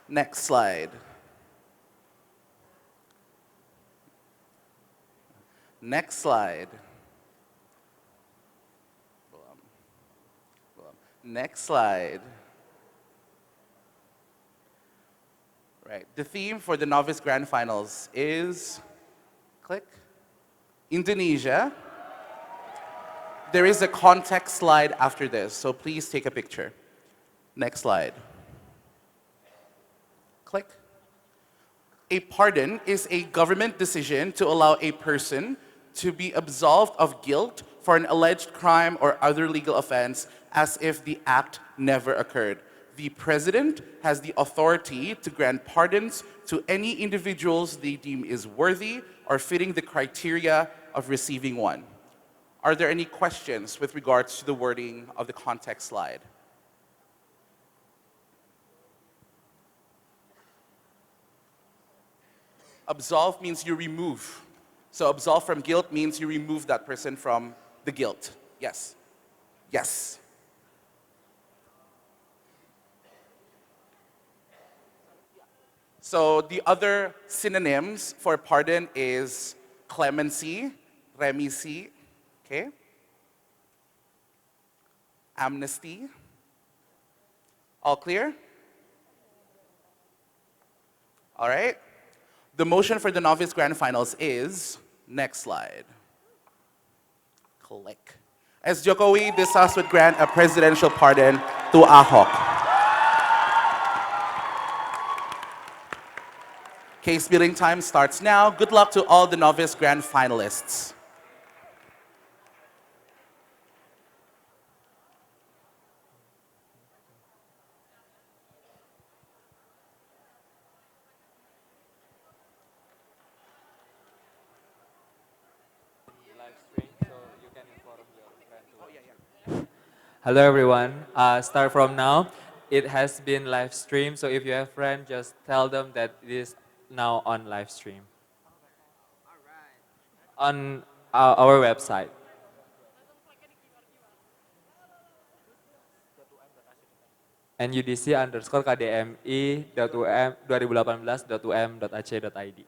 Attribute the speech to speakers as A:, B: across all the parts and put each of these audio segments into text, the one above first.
A: Next slide. Next slide. Next slide. Right. The theme for the Novice Grand Finals is, click, Indonesia. There is a context slide after this, so please take a picture. Next slide. Click. A pardon is a government decision to allow a person to be absolved of guilt for an alleged crime or other legal offense as if the act never occurred. The president has the authority to grant pardons to any individuals they deem is worthy or fitting the criteria of receiving one. Are there any questions with regards to the wording of the context slide? Absolve means you remove. So absolve from guilt means you remove that person from the guilt. Yes. Yes. So the other synonyms for pardon is clemency, remisi, okay? Amnesty. All clear? All right. The motion for the Novice Grand Finals is, next slide. Click. As Jokowi, this House would grant a presidential pardon to Ahok. Case building time starts now. Good luck to all the Novice Grand Finalists.
B: Hello everyone. Start from now. It has been live stream, so if you have friends, just tell them that it is now on live stream. On our website. NUDC_KDMI.UM 2018.UM.ac.id.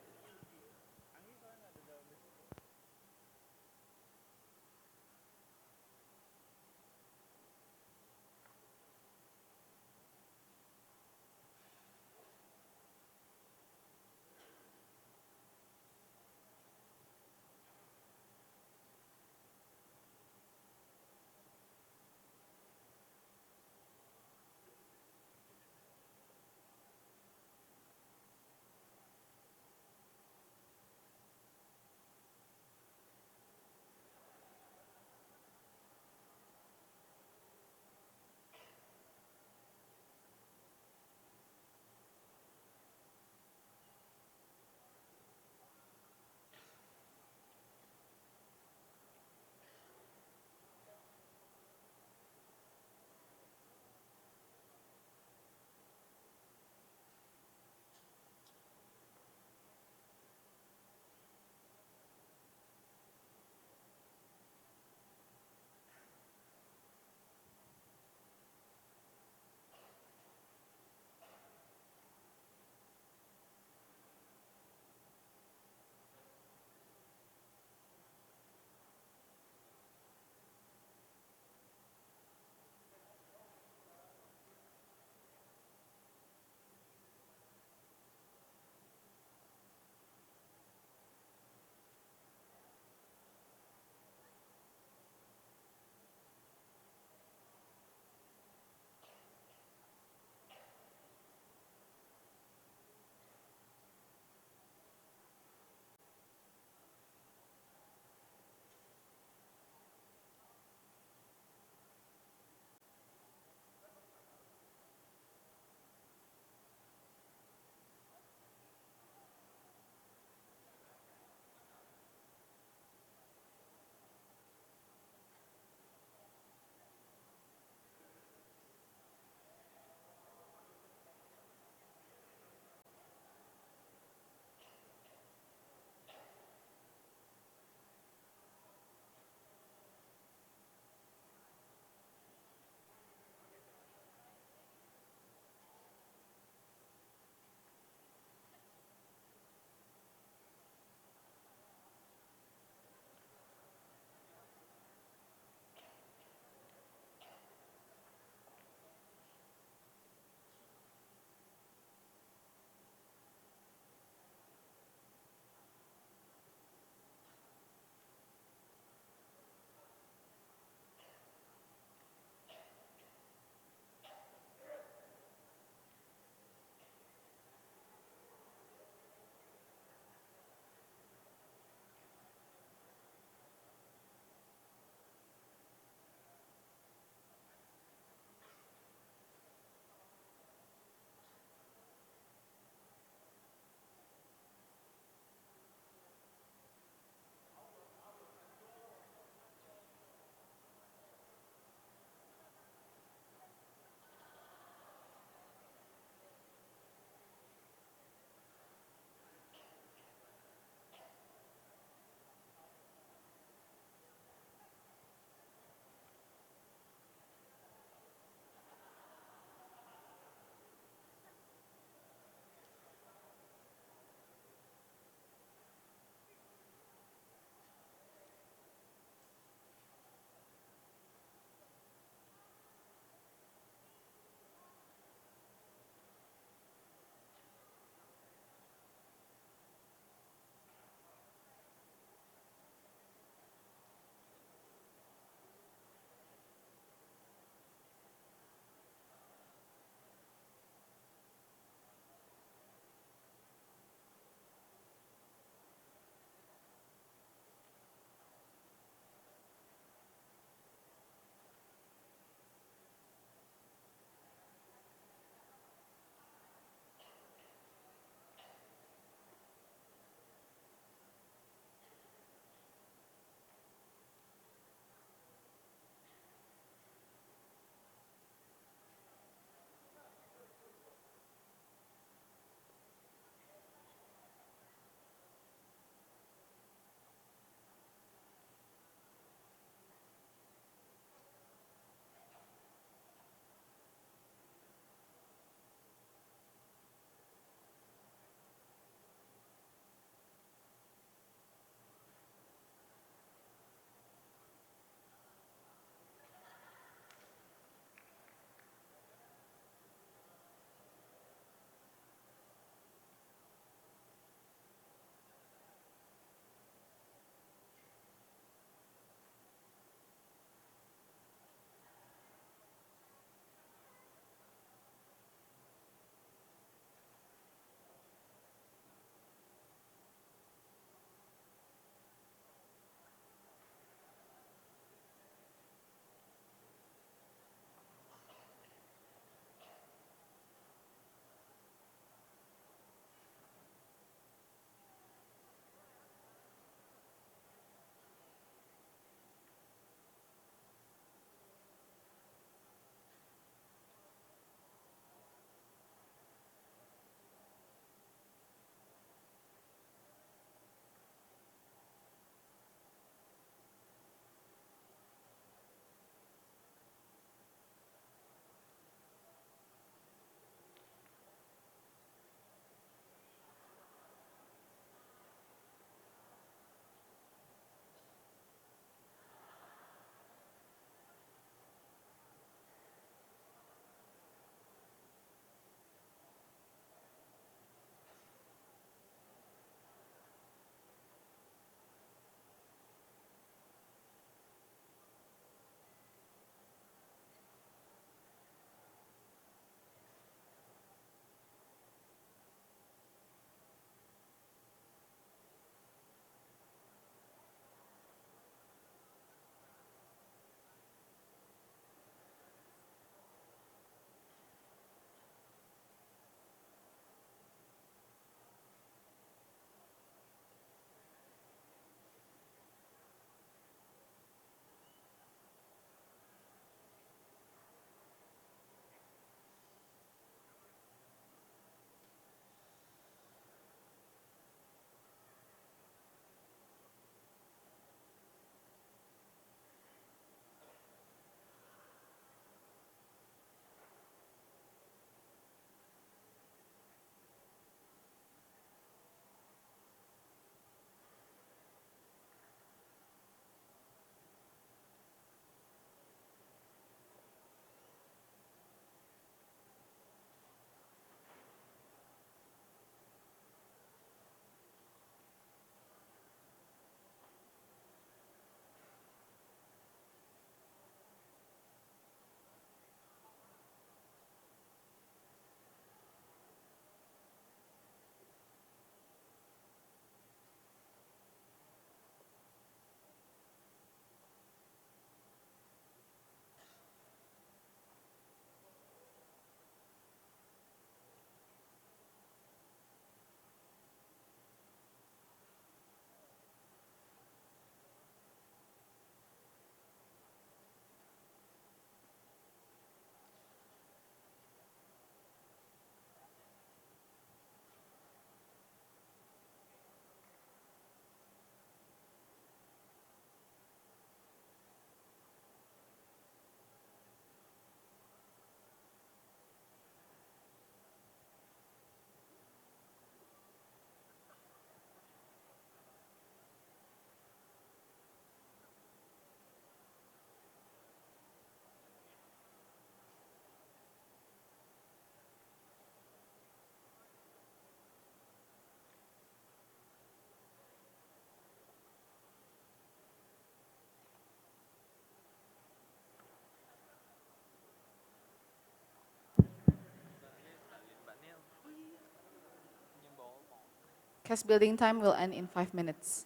C: Cast building time will end in 5 minutes.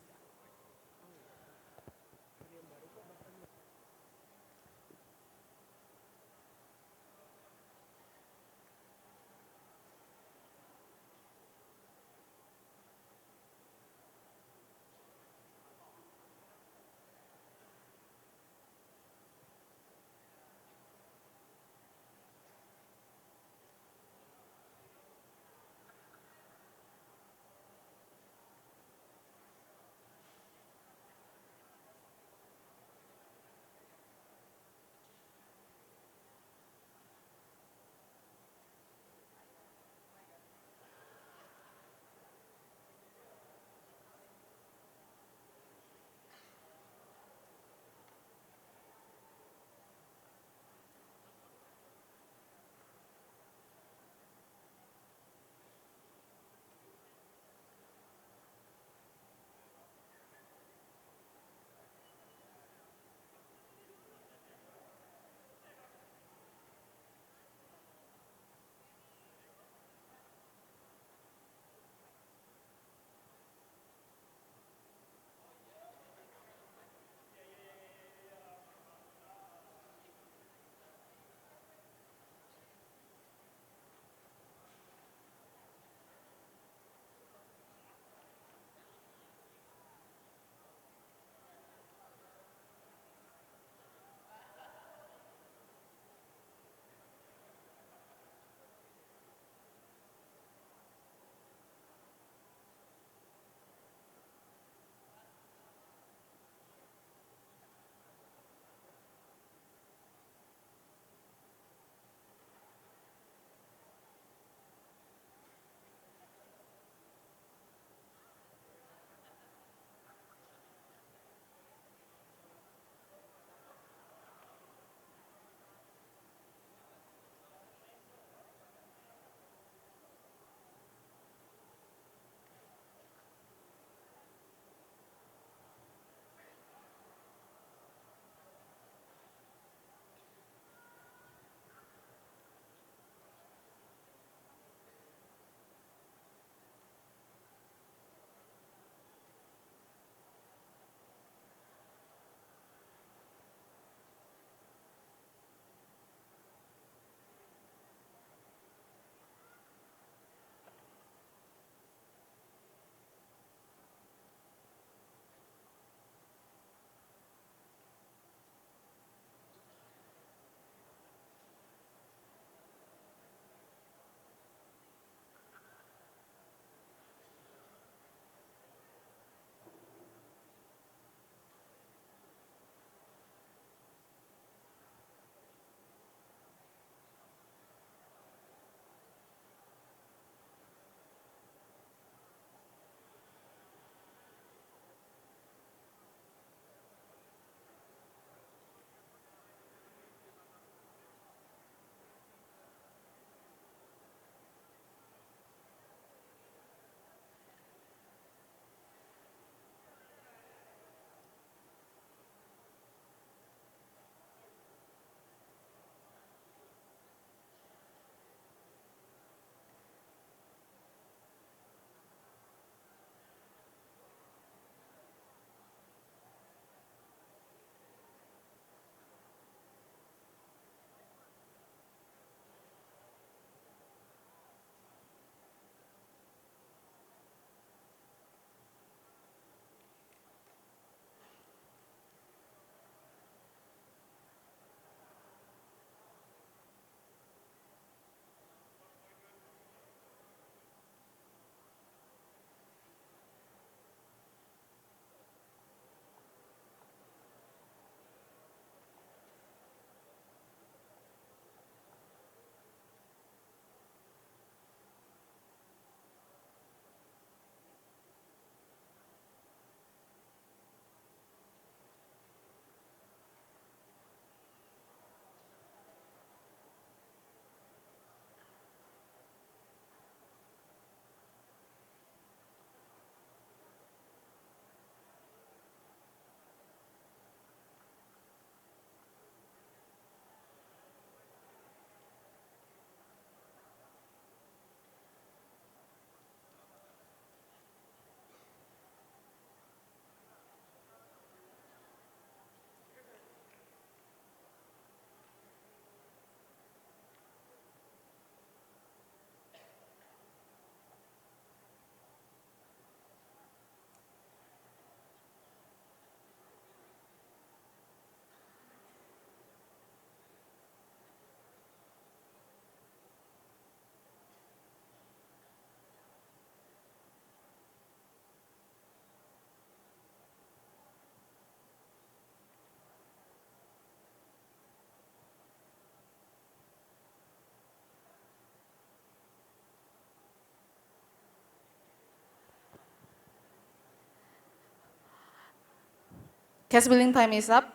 C: Case building time is up.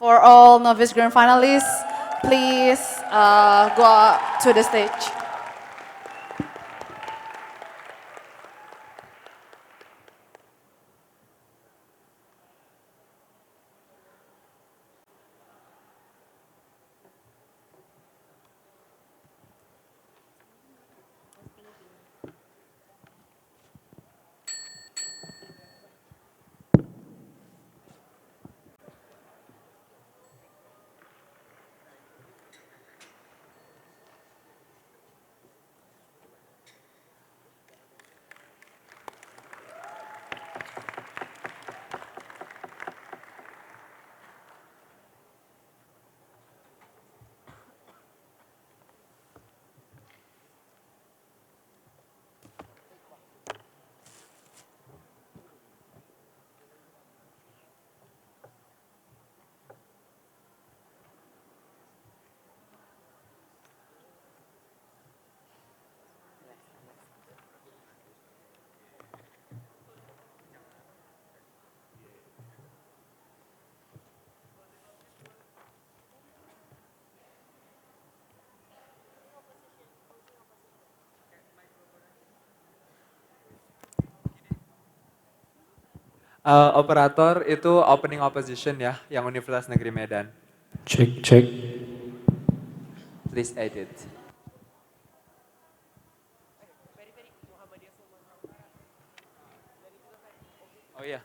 C: For all novice grand finalists, please go out to the stage.
B: Operator itu opening opposition ya, yang Universitas Negeri Medan.
D: Cek, cek.
B: Please edit. Oh iya.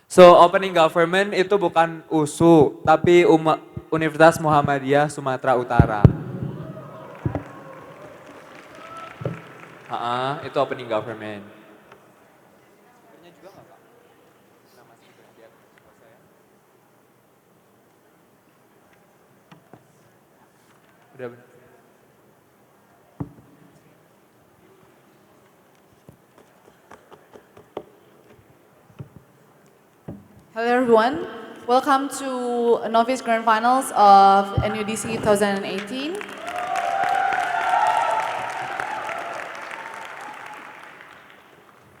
B: So opening government itu bukan USU, tapi Universitas Muhammadiyah Sumatera Utara. Itu opening government. Udah benar.
C: Hello everyone, welcome to Novice Grand Finals of NUDC 2018.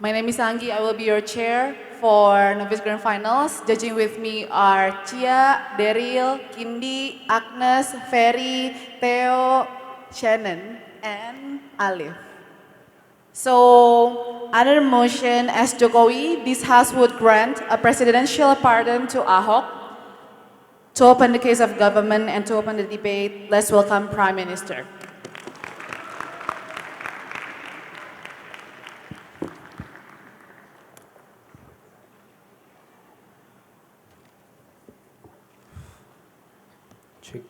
C: My name is Anggi, I will be your chair for Novice Grand Finals. Judging with me are Chia, Daryl, Kindi, Agnes, Ferry, Theo, Shannon, and Alif. So, under motion as Jokowi, this House would grant a presidential pardon to Ahok to open the case of government and to open the debate. Let's welcome Prime Minister.
D: Cek.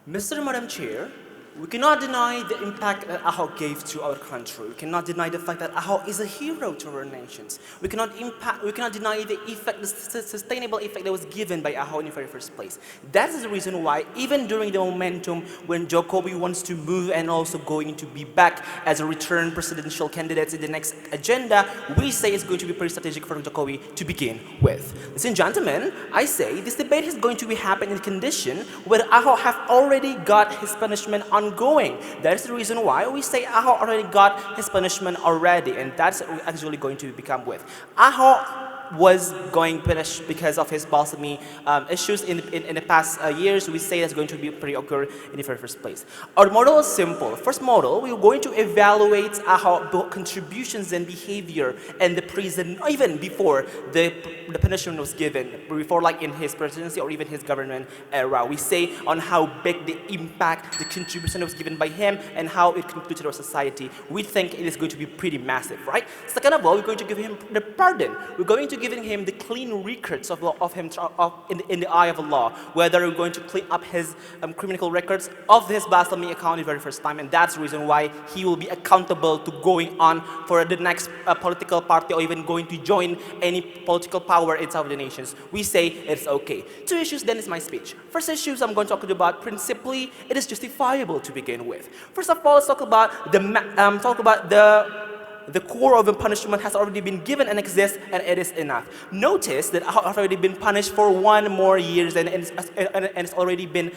E: Mr. and Madam Chair, we cannot deny the impact that Ahok gave to our country. We cannot deny the fact that Ahok is a hero to our nations. We cannot deny the effect, the sustainable effect that was given by Ahok in the very first place. That is the reason why, even during the momentum when Jokowi wants to move and also going to be back as a return presidential candidate in the next agenda, we say it's going to be pretty strategic for Jokowi to begin with. Ladies and gentlemen, I say this debate is going to be happening in condition where Ahok have already got his punishment ongoing. That's the reason why we say Ahok already got his punishment already, and that's what we're actually going to become with. Ahok was going punished because of his blasphemy issues in the past years. We say that's going to be pretty occur in the very first place. Our model is simple. First model, we're going to evaluate Ahok's contributions and behavior in the prison, even before the punishment was given, before like in his presidency or even his government era. We say on how big the impact, the contribution was given by him and how it contributed to our society. We think it is going to be pretty massive, right? Second of all, we're going to give him the pardon. We're going to giving him the clean records of him in the eye of Allah, whether we're going to clean up his criminal records of his blasphemy account the very first time, and that's the reason why he will be accountable to going on for the next political party or even going to join any political power inside the nations. We say it's okay. Two issues then is my speech. First issues I'm going to talk about principally, it is justifiable to begin with. First of all, let's talk about the the core of the punishment has already been given and exists, and it is enough. Notice that Ahok has already been punished for 1 more year, and it's already been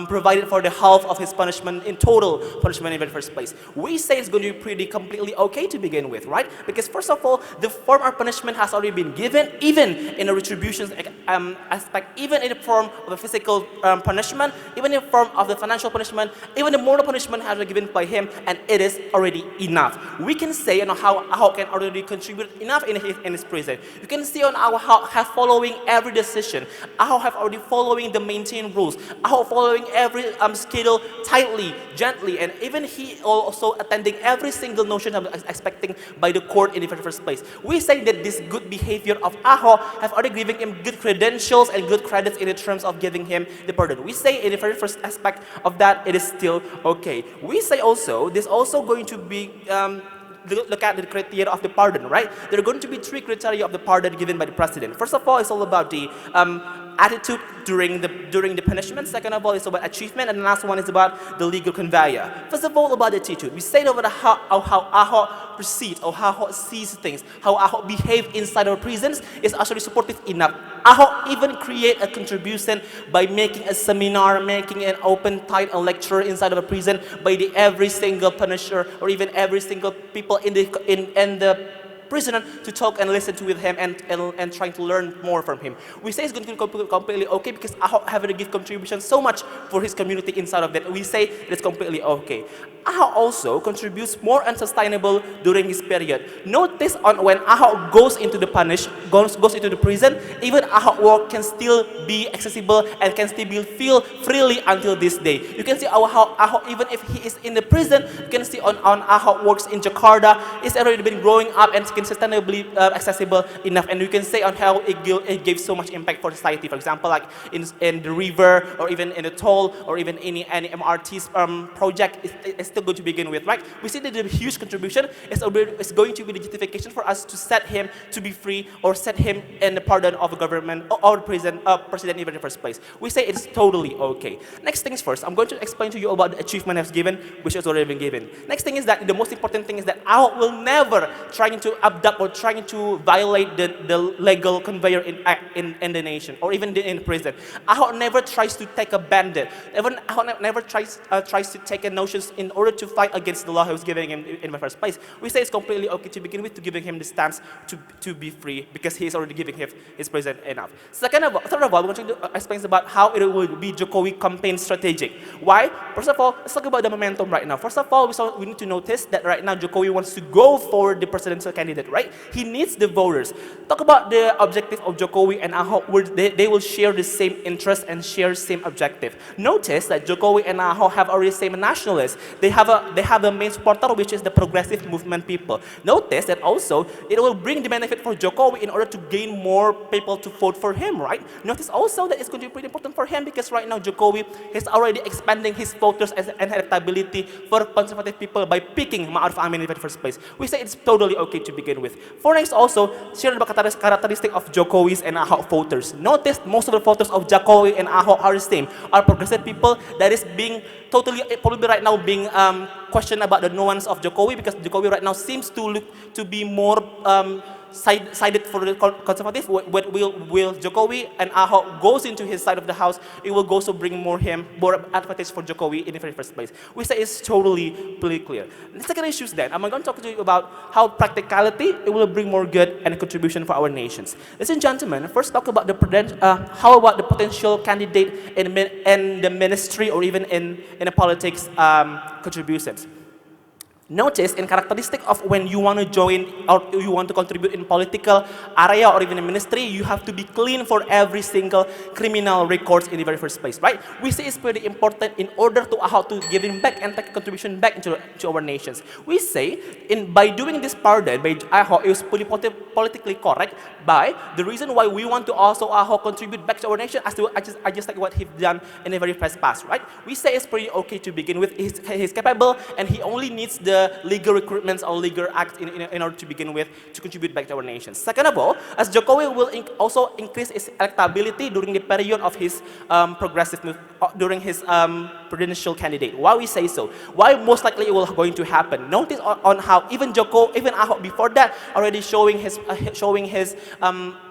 E: provided for the half of his punishment in total punishment in the first place. We say it's going to be pretty completely okay to begin with, right? Because first of all, the form of punishment has already been given, even in a retribution aspect, even in the form of a physical punishment, even in the form of the financial punishment, even the moral punishment has been given by him, and it is already enough. We can say how Ahok can already contribute enough in his prison. You can see on Ahok have following every decision. Ahok have already following the maintained rules. Ahok following every schedule tightly, gently, and even he also attending every single notion of expecting by the court in the first place. We say that this good behavior of Ahok have already given him good credentials and good credits in the terms of giving him the pardon. We say in the very first aspect of that, it is still okay. We say also, this also going to be look at the criteria of the pardon, right? There are going to be 3 criteria of the pardon given by the president. First of all, it's all about the attitude during the punishment. Second of all, it's about achievement, and the last one is about the legal conveyor. First of all, about the attitude, we say over how Ahok proceeds or how Ahok sees things, how Ahok behaves inside our prisons is actually supportive enough. Ahok even create a contribution by making a seminar, making an open title lecture inside of a prison by every single punisher or even every single people in the prisoner to talk and listen to with him and trying to learn more from him. We say it's going to be completely okay because Ahok have to give contribution so much for his community inside of that. We say it's completely okay. Ahok also contributes more unsustainable during this period. Notice on when Ahok goes into the goes into the prison, even Ahok work can still be accessible and can still be feel freely until this day. You can see how Ahok, even if he is in the prison, you can see on Ahok works in Jakarta, it's already been growing up and can sustainably accessible enough, and you can say on how it gives so much impact for society. For example, like in the river, or even in the toll, or even any MRT's project, it's still good to begin with, right? We see that the huge contribution is going to be the justification for us to set him to be free or set him in the pardon of a government or president even in the first place. We say it's totally okay. Next things first, I'm going to explain to you about the achievement has given, which has already been given. Next thing is that the most important thing is that Ahok will never trying to abduct or trying to violate the legal conveyor in the nation or even in prison. Ahok never tries to take a bandit. Ahok never tries to take a notions in order to fight against the law he was giving him in the first place. We say it's completely okay to begin with to giving him the stance to be free because he is already giving his prison enough. Third of all, we're going to explain about how it will be Jokowi campaign strategic. Why? First of all, let's talk about the momentum right now. First of all, we need to notice that right now Jokowi wants to go for the presidential candidate, right? He needs the voters. Talk about the objective of Jokowi and Ahok, where they will share the same interest and share same objective. Notice that Jokowi and Ahok have already same nationalists. They have a main supporter, which is the progressive movement people. Notice that also it will bring the benefit for Jokowi in order to gain more people to vote for him, right? Notice also that it's going to be pretty important for him because right now Jokowi is already expanding his voters and electability for conservative people by picking Ma'ruf Amin in the first place. We say it's totally okay to begin with. For next also, share the characteristic of Jokowi's and Ahok voters. Notice most of the voters of Jokowi and Ahok are the same, are progressive people that is being totally, probably right now being questioned about the nuance of Jokowi because Jokowi right now seems to look to be more sided for the conservative. Will Jokowi and Ahok goes into his side of the house, it will also bring more advantage for Jokowi in the very first place. We say it's totally clear. The second issue is that I'm going to talk to you about how practicality it will bring more good and contribution for our nations. Ladies and gentlemen, first talk about how about the potential candidate in the ministry or even in the politics contributions. Notice in characteristic of when you want to join or you want to contribute in political area or even in ministry, you have to be clean for every single criminal records in the very first place, right? We say it's pretty important in order to how to give him back and take a contribution back to our nations. We say by doing this pardon by Ahok, it was politically correct by the reason why we want to also Ahok contribute back to our nation as just like what he's done in the very first past, right? We say it's pretty okay to begin with. He's capable and he only needs the the legal recruitments or legal act in order to begin with to contribute back to our nation. Second of all, as Jokowi will also increase his electability during the period of his progressive move, during his presidential candidate. Why we say so? Why most likely it will going to happen? Notice on how even Ahok before that already showing his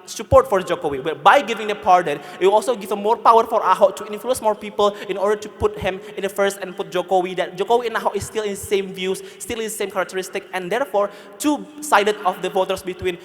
E: support for Jokowi. But by giving the pardon, it will also give more power for Ahok to influence more people in order to put him in the first and put Jokowi. That Jokowi and Ahok is still in the same views, still in the same characteristic, and therefore two-sided of the voters between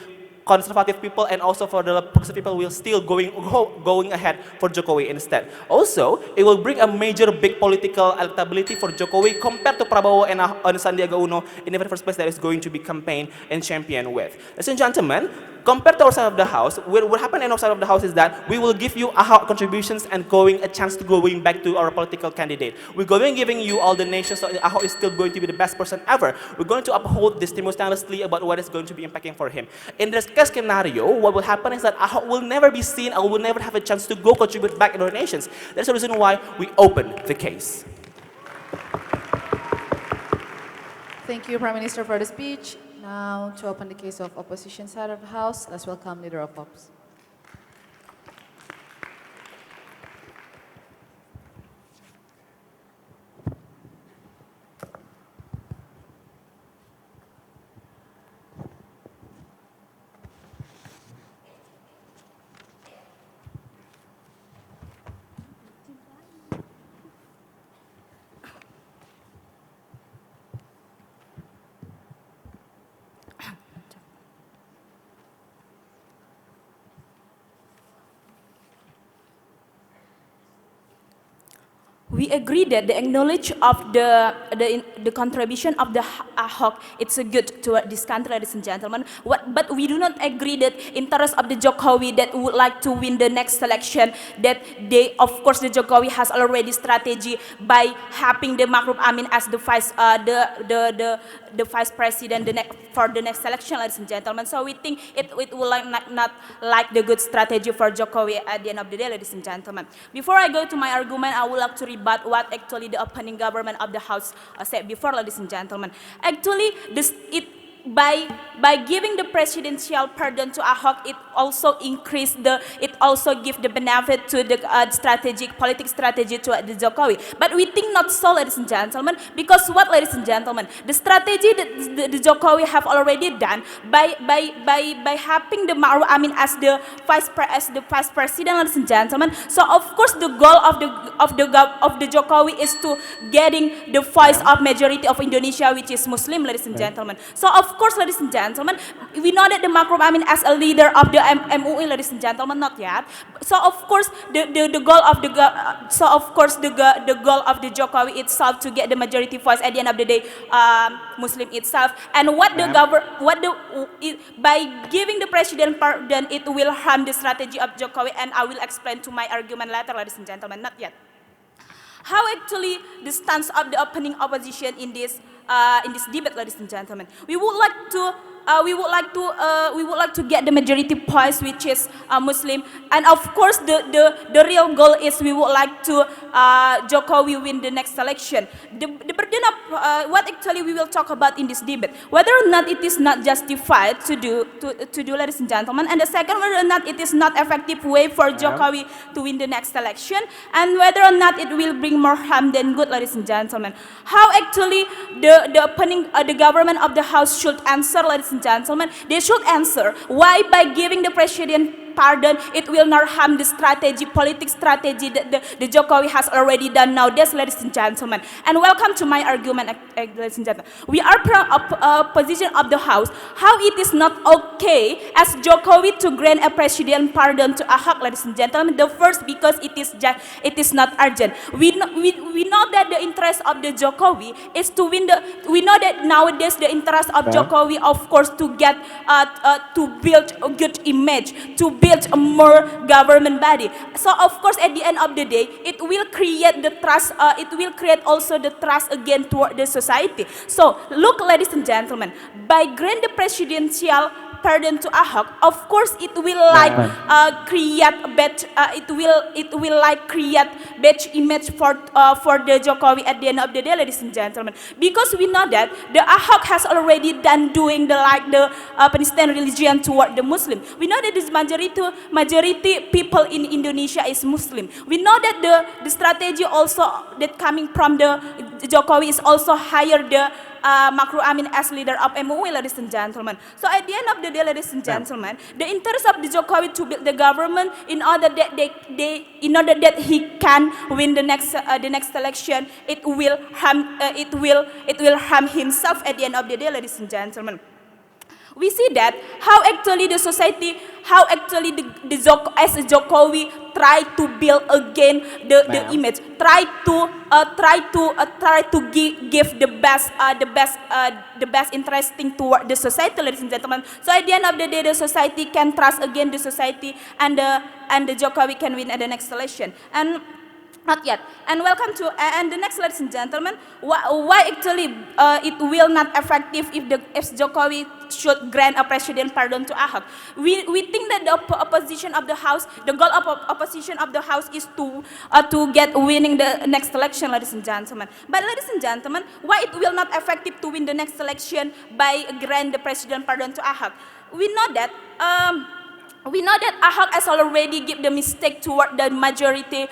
E: conservative people and also for the progressive people will still going ahead for Jokowi instead. Also, it will bring a major big political electability for Jokowi compared to Prabowo and Sandiaga Uno in the very first place that is going to be campaign and champion with. Ladies and gentlemen, compared to our side of the house, what happened in our side of the house is that we will give you Ahok contributions and a chance to going back to our political candidate. We're giving you all the nations, so Ahok is still going to be the best person ever. We're going to uphold this simultaneously about what is going to be impacting for him. In this case scenario, what will happen is that Ahok will never be seen or will never have a chance to go contribute back in our nations. That's the reason why we open the case.
C: Thank you, Prime Minister, for the speech. Now, to open the case of opposition side of the House, let's welcome Leader of Ops.
D: We agree that the acknowledge of the contribution of the Ahok, it's a good to this country, ladies and gentlemen. But we do not agree that interest of the Jokowi that would like to win the next election, that of course the Jokowi has already strategy by having the Ma'ruf Amin as the vice president for the next election, ladies and gentlemen. So we think it will not like the good strategy for Jokowi at the end of the day, ladies and gentlemen. Before I go to my argument, I would like to rebut what actually the opening government of the House said before, ladies and gentlemen. Actually, by giving the presidential pardon to Ahok, it also give the benefit to the political strategy to the Jokowi. But we think not so, ladies and gentlemen, because what, ladies and gentlemen, the strategy that the Jokowi have already done by having the Ma'ruf Amin as the vice president, ladies and gentlemen. So of course the goal of the Jokowi is to getting the voice of majority of Indonesia, which is Muslim, ladies and gentlemen. So of course, ladies and gentlemen, we know that the Ma'ruf Amin as a leader of the MUI, ladies and gentlemen, not yet. So of course, the goal of the goal of the Jokowi itself to get the majority voice at the end of the day, Muslim itself. And by giving the president pardon, it will harm the strategy of Jokowi, and I will explain to my argument later, ladies and gentlemen, not yet. How actually the stance of the opening opposition in this debate, ladies and gentlemen? We would like to get the majority voice, which is Muslim, and of course the real goal is we would like to Jokowi win the next election. The burden of what actually we will talk about in this debate, whether or not it is not justified to do, ladies and gentlemen, and the second, whether or not it is not effective way for Jokowi to win the next election, and whether or not it will bring more harm than good, ladies and gentlemen. How actually the government of the House should answer, ladies and gentlemen. They should answer why by giving the president pardon, it will not harm the political strategy that the Jokowi has already done nowadays, ladies and gentlemen. And welcome to my argument, ladies and gentlemen. We are position of the House, how it is not okay as Jokowi to grant a president pardon to Ahok, ladies and gentlemen. The first, because it is not urgent. We know that the interest of the Jokowi is to win we know that nowadays the interest of Jokowi, of course, to get to build a good image, to build a more government body. So of course, at the end of the day, it will create the trust. It will create also the trust again toward the society. So look, ladies and gentlemen, by grant the presidential pardon to Ahok, of course it will like create bad image for the Jokowi at the end of the day, ladies and gentlemen, because we know that the Ahok has already done doing the penistaan religion toward the Muslim. We know that this majority people in Indonesia is Muslim. We know that the strategy also that coming from the Jokowi is also hire the Makru Amin as leader of MUI, ladies and gentlemen. So at the end of the day, ladies and gentlemen, the interest of the Jokowi to build the government in order that he can win the next election, it will harm himself at the end of the day, ladies and gentlemen. We see that how actually the society, how actually as a Jokowi try to build again the image, try to give the best interesting toward the society, ladies and gentlemen. So at the end of the day, the society can trust again the society, and the Jokowi can win at the next election. And not yet. And welcome to and the next, ladies and gentlemen. Why actually it will not effective if Jokowi should grant a president pardon to Ahok? We think that the opposition of the House, the goal of opposition of the House is to get winning the next election, ladies and gentlemen. But ladies and gentlemen, why it will not effective to win the next election by grant the president pardon to Ahok? We know that. Ahok has already give the mistake toward the majority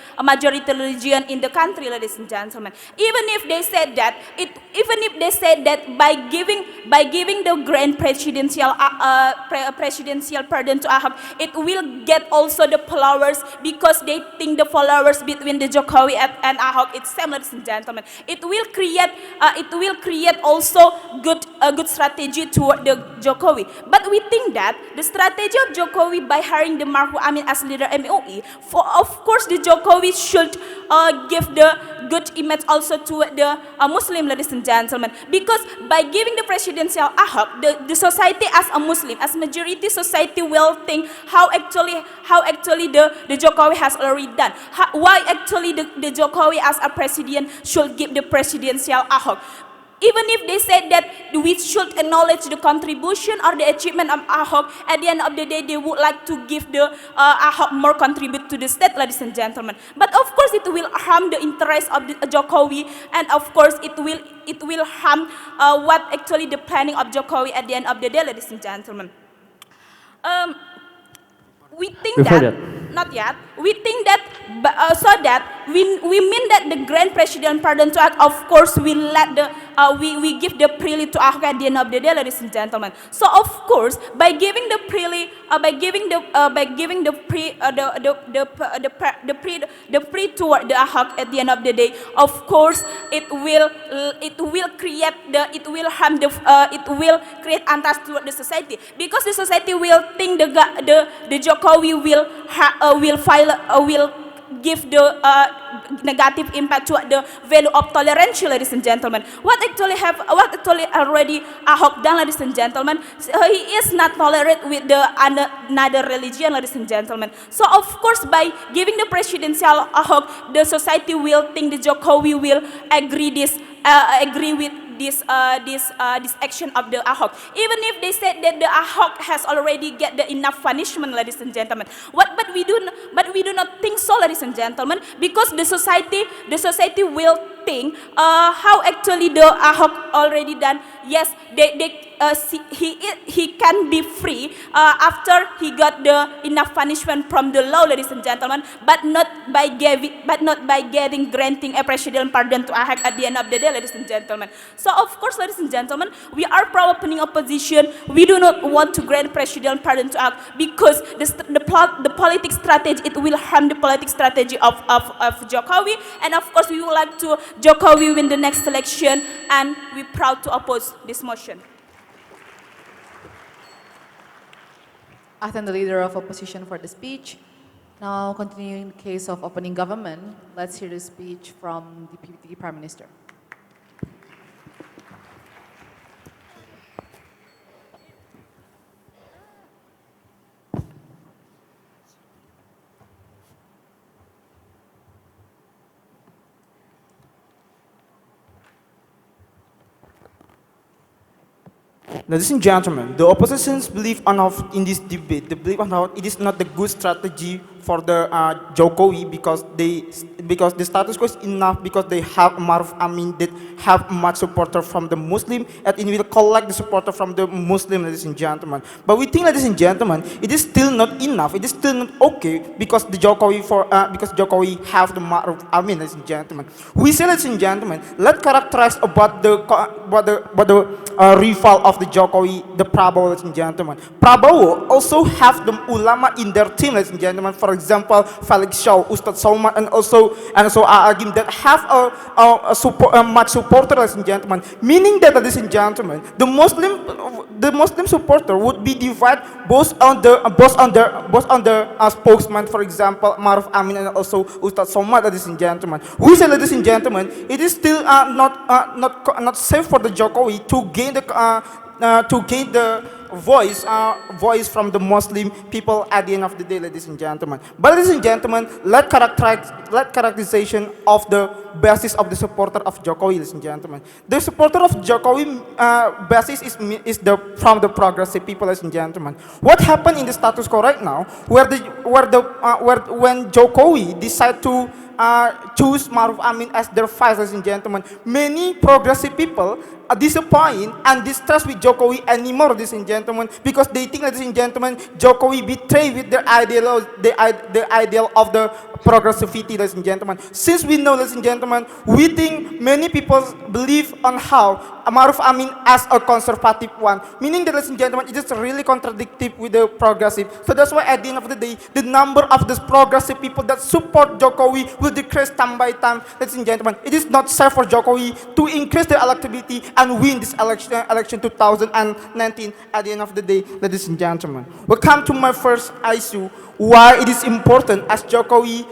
D: religion in the country, ladies and gentlemen. Even if they said that by giving the grand presidential pardon to Ahok, it will get also the followers, because they think the followers between the Jokowi and Ahok it's same, ladies and gentlemen. It will create also good strategy toward the Jokowi. But we think that the strategy of Jokowi by hiring the Marfu Amin as leader MUI, of course the Jokowi should give the good image also to the Muslim, ladies and gentlemen, because by giving the presidential Ahok, the society as a Muslim, as majority society will think how actually the Jokowi has already done, why actually the Jokowi as a president should give the presidential Ahok. Even if they said that we should acknowledge the contribution or the achievement of Ahok, at the end of the day, they would like to give the Ahok more contribute to the state, ladies and gentlemen. But of course, it will harm the interest of the Jokowi, and of course, it will harm what actually the planning of Jokowi at the end of the day, ladies and gentlemen. We think not yet. We think that so that we mean that the grand president pardon to Ahok, of course, we let we give the privilege to Ahok at the end of the day, ladies and gentlemen. So of course, by giving the privilege, by giving the free toward the Ahok at the end of the day, of course, it will create antas toward the society, because the society will think the Jokowi will give the negative impact to the value of tolerance, ladies and gentlemen. What actually already Ahok done, ladies and gentlemen? He is not tolerate with the another religion, ladies and gentlemen. So of course, by giving the presidential Ahok, the society will think the Jokowi will agree with this action of the Ahok. Even if they said that the Ahok has already get the enough punishment, ladies and gentlemen. But we do not think so, ladies and gentlemen, because the society will think how actually the Ahok already done. Yes, he can be free after he got the enough punishment from the law, ladies and gentlemen, but not by granting a president pardon to Ahok at the end of the day, ladies and gentlemen. So of course, ladies and gentlemen, we are pro-opening opposition. We do not want to grant president pardon to Ahok, because the politics strategy, it will harm the politics strategy of Jokowi, and of course we would like to Jokowi win the next election, and we're proud to oppose this motion.
C: I thank the leader of opposition for the speech. Now, continuing the case of opening government, let's hear the speech from the Deputy Prime Minister.
F: Ladies and gentlemen, the opposition's belief on how in this debate, the belief on how it is not the good strategy for the Jokowi because the status quo is enough because they have Maruf Amin that have much supporter from the Muslim and it will collect the supporter from the Muslim, ladies and gentlemen. But we think, ladies and gentlemen, it is still not enough. It is still not okay because the Jokowi because Jokowi have the Maruf Amin, ladies and gentlemen. We say, ladies and gentlemen, let's characterize about the rival of the Jokowi, the Prabowo, ladies and gentlemen. Prabowo also have the ulama in their team, ladies and gentlemen. For example, Felix Shaw, Ustad Sauman, and also Agim that have much supporter, ladies and gentlemen. Meaning that, ladies and gentlemen, the Muslim supporter would be divided both on the spokesman, for example, Maruf Amin and also Ustad Sauman, ladies and gentlemen. We say, ladies and gentlemen, it is still not safe for the Jokowi to gain the voice from the Muslim people at the end of the day, ladies and gentlemen. But ladies and gentlemen, let characterization of the basis of the supporter of Jokowi, ladies and gentlemen. The supporter of Jokowi basis is from the progressive people, ladies and gentlemen. What happened in the status quo right now, when Jokowi decide to choose Maruf Amin as their vice, ladies and gentlemen, many progressive people are disappointed and distressed with Jokowi anymore, ladies and gentlemen, because they think, ladies and gentlemen, Jokowi betrayed with their ideal, the ideal of the progressivity, ladies and gentlemen. Since we know, ladies and gentlemen, we think many people believe on how Maruf Amin as a conservative one, meaning that, ladies and gentlemen, it is really contradictory with the progressive. So that's why at the end of the day, the number of the progressive people that support Jokowi will decrease time by time, ladies and gentlemen. It is not safe for Jokowi to increase their electability and win this election 2019 at the end of the day, ladies and gentlemen. We come to my first issue, why it is important as Jokowi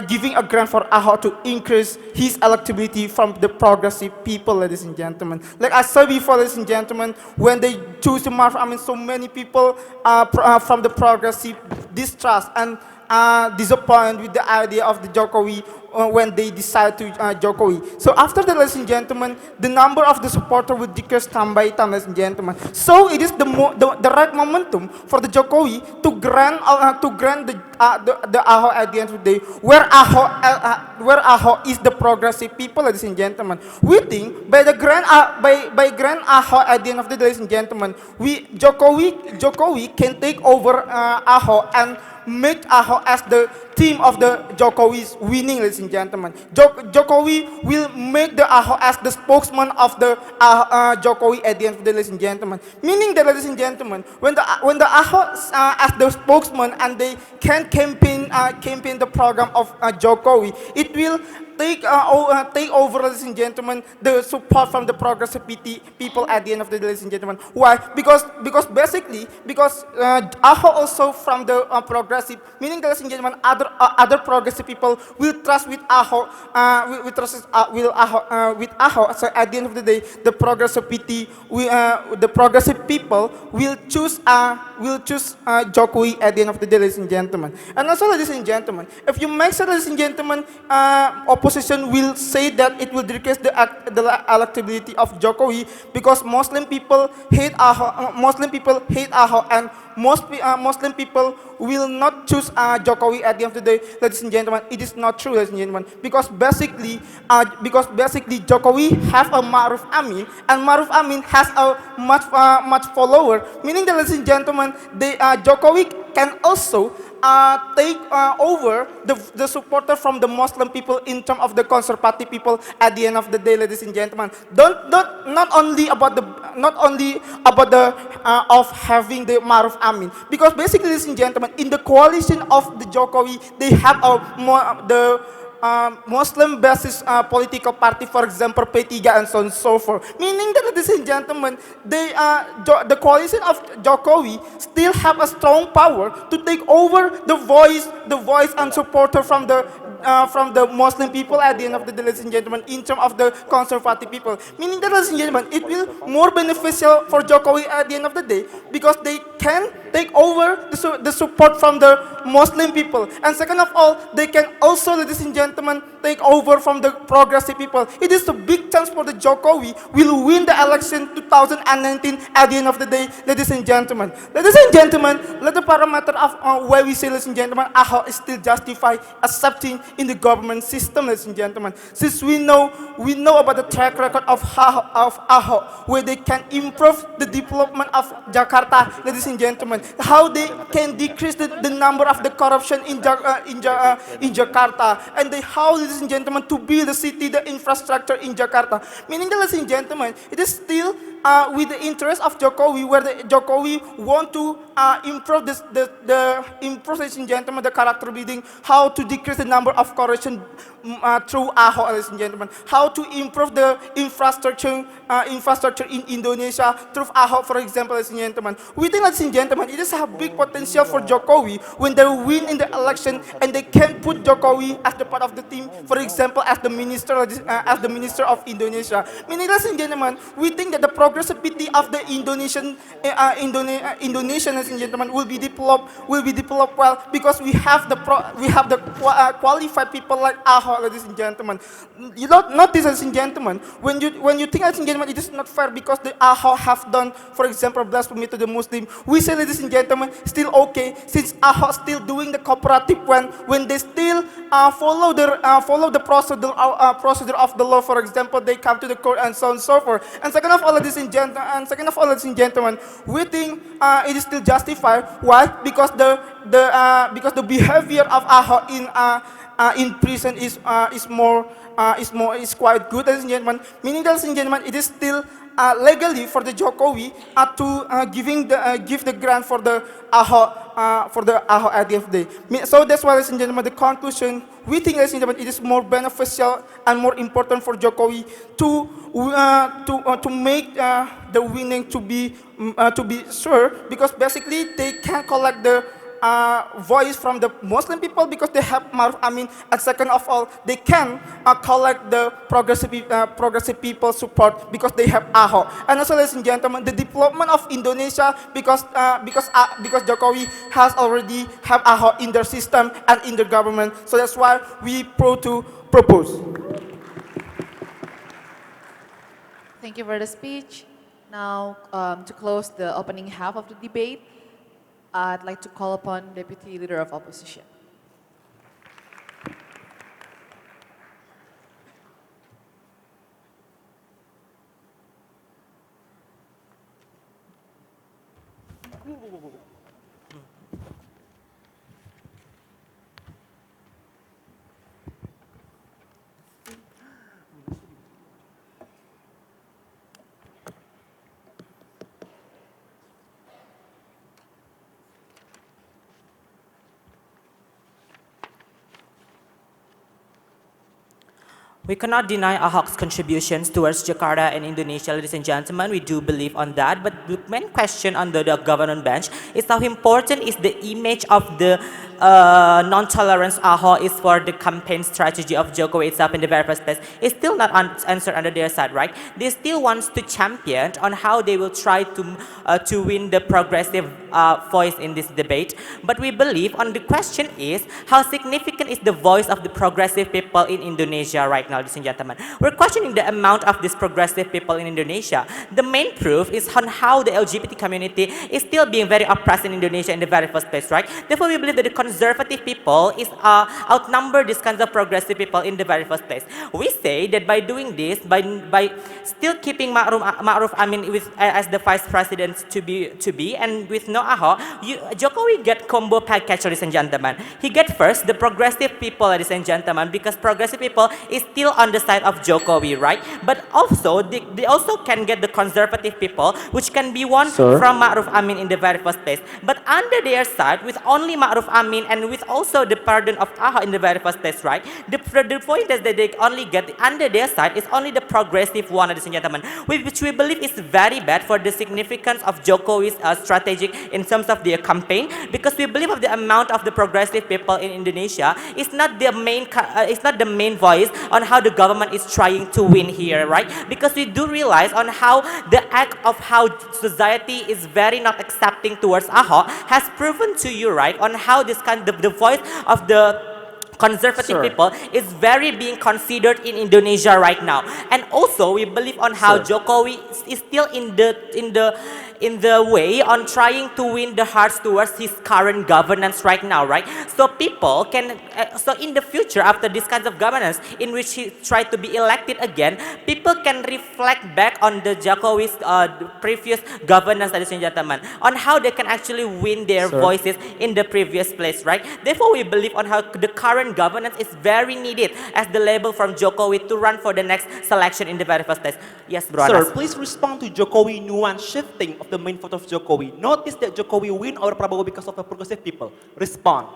F: giving a grant for Ahok to increase his electability from the progressive people, ladies and gentlemen. Like I said before, ladies and gentlemen, when they choose to Maruf Amin, so many people from the progressive distrust and disappointed with the idea of the Jokowi when they decide to Jokowi. So after that, ladies and gentlemen, the number of the supporter will decrease time by time, ladies and gentlemen. So it is the right momentum for the Jokowi to grant the Ahok at the end of the day, where Ahok is the progressive people, ladies and gentlemen. We think by grant Ahok at the end of the day, ladies and gentlemen, Jokowi can take over Ahok and make Ahok as the team of the Jokowi's winning, ladies and gentlemen. Jokowi will make the Ahok as the spokesman of the Jokowi at the end of the day, ladies and gentlemen. Meaning that, ladies and gentlemen, when the Ahok as the spokesman and they can campaign the program of Jokowi, it will take over, ladies and gentlemen, the support from the progressive people at the end of the day, ladies and gentlemen. Why? Because basically Ahok also from the progressive, meaning that, ladies and gentlemen, other progressive people will trust with Ahok, with Ahok. So at the end of the day, the progressive people will choose Jokowi at the end of the day, ladies and gentlemen. And also, ladies and gentlemen, if you make sure, ladies and gentlemen, opposition will say that it will decrease the electability of Jokowi because Muslim people hate Ahok, and Muslim people will not choose Jokowi at the end of the day, ladies and gentlemen. It is not true, ladies and gentlemen, because basically Jokowi have a Maruf Amin, and Maruf Amin has a much follower, meaning that, ladies and gentlemen, Jokowi can also take over the supporter from the Muslim people in terms of the conservative people at the end of the day, ladies and gentlemen. Not only about of having the Maruf Amin, because basically, ladies and gentlemen, in the coalition of the Jokowi, they have the Muslim basis political party, for example, P3 and so on and so forth. Meaning that, ladies and gentlemen, the coalition of Jokowi still have a strong power to take over the voice and supporter from the from the Muslim people at the end of the day, ladies and gentlemen, in terms of the conservative people. Meaning that, ladies and gentlemen, it will more beneficial for Jokowi at the end of the day because they can take over the support from the Muslim people. And second of all, they can also, ladies and gentlemen, take over from the progressive people. It is a big chance for the Jokowi will win the election 2019 at the end of the day, ladies and gentlemen. Ladies and gentlemen, let the parameter of where we say, ladies and gentlemen, Ahok is still justified accepting in the government system, ladies and gentlemen. Since we know about the track record of Ahok, where they can improve the development of Jakarta, ladies and gentlemen, how they can decrease the number of the corruption in Jakarta, and how, ladies and gentlemen, to build the city, the infrastructure in Jakarta. Meaning that, ladies and gentlemen, it is still with the interest of Jokowi, where the Jokowi want to improve improve, ladies and gentlemen, the character building, how to decrease the number of corruption through Ahok, ladies and gentlemen, how to improve the infrastructure in Indonesia through Ahok, for example, ladies and gentlemen. We think, ladies and gentlemen, it is a big potential for Jokowi when they win in the election and they can put Jokowi as the part of the team, for example, as the minister of Indonesia. Meaning, ladies and gentlemen, we think that the progressivity of the Indonesian, ladies and gentlemen, will be developed well because we have the qualified people like Ahok, ladies and gentlemen. You don't notice, ladies and gentlemen, when you think, ladies and gentlemen, it is not fair because the Ahok have done, for example, blasphemy to the Muslim. We say, ladies and gentlemen, still okay since Ahok still doing the cooperative when they still follow the procedure of the law. For example, they come to the court and so on and so forth. And second of all, ladies and gentlemen, we think it is still justified. Why? Because the behavior of Ahok in prison is quite good, ladies and gentlemen. Meaning, ladies and gentlemen, it is still legally for the Jokowi to give the grant for the Ahok at the end of the day. So that's why, ladies and gentlemen, the conclusion, we think, ladies and gentlemen, it is more beneficial and more important for Jokowi to make the winning to be sure, because basically they can collect the voice from the Muslim people because they have Maruf Amin, and second of all, they can collect the progressive people support because they have Ahok. And also, ladies and gentlemen, the development of Indonesia because Jokowi has already have Ahok in their system and in the government. So that's why we propose.
C: Thank you for the speech. Now, to close the opening half of the debate, I'd like to call upon Deputy Leader of Opposition.
G: We cannot deny Ahok's contributions towards Jakarta and Indonesia, ladies and gentlemen. We do believe on that. But the main question under the government bench is how important is the image of the non-tolerance Ahok is for the campaign strategy of Jokowi itself in the very first place. It's still not answered under their side, right? They still want to champion on how they will try to win the progressive voice in this debate. But we believe on the question is how significant is the voice of the progressive people in Indonesia right now, ladies and gentlemen. We're questioning the amount of these progressive people in Indonesia. The main proof is on how the LGBT community is still being very oppressed in Indonesia in the very first place, right? Therefore, we believe that the conservative people is outnumber these kinds of progressive people in the very first place. We say that by doing this, by still keeping Ma'ruf Amin as the vice president to be, and with no Ahok, Jokowi get combo package, ladies and gentlemen. He get first the progressive people, ladies and gentlemen, because progressive people is still on the side of Jokowi, right? But also they also can get the conservative people, which can be won from Ma'ruf Amin in the very first place. But under their side, with only Ma'ruf Amin and with also the pardon of Ahok in the very first place, right? The point is that they only get under their side is only the progressive one, ladies and gentlemen, which we believe is very bad for the significance of Jokowi's strategic in terms of their campaign, because we believe of the amount of the progressive people in Indonesia is not the main voice on how the government is trying to win here, right? Because we do realize on how the act of how society is very not accepting towards Ahok has proven to you, right, on how this kind of the voice of the conservative people is very being considered in Indonesia right now. And also we believe on how Jokowi is still in the way on trying to win the hearts towards his current governance right now, right? So people can, so in the future after this kind of governance in which he tried to be elected again, people can reflect back on the Jokowi's previous governance, ladies and gentlemen, on how they can actually win their voices in the previous place, right? Therefore, we believe on how the current governance is very needed as the label from Jokowi to run for the next selection in the very first place. Yes, Bro Anas.
H: Sir, please respond to Jokowi nuance shifting of the main photo of Jokowi. Notice that Jokowi win over Prabowo because of the progressive people. Respond.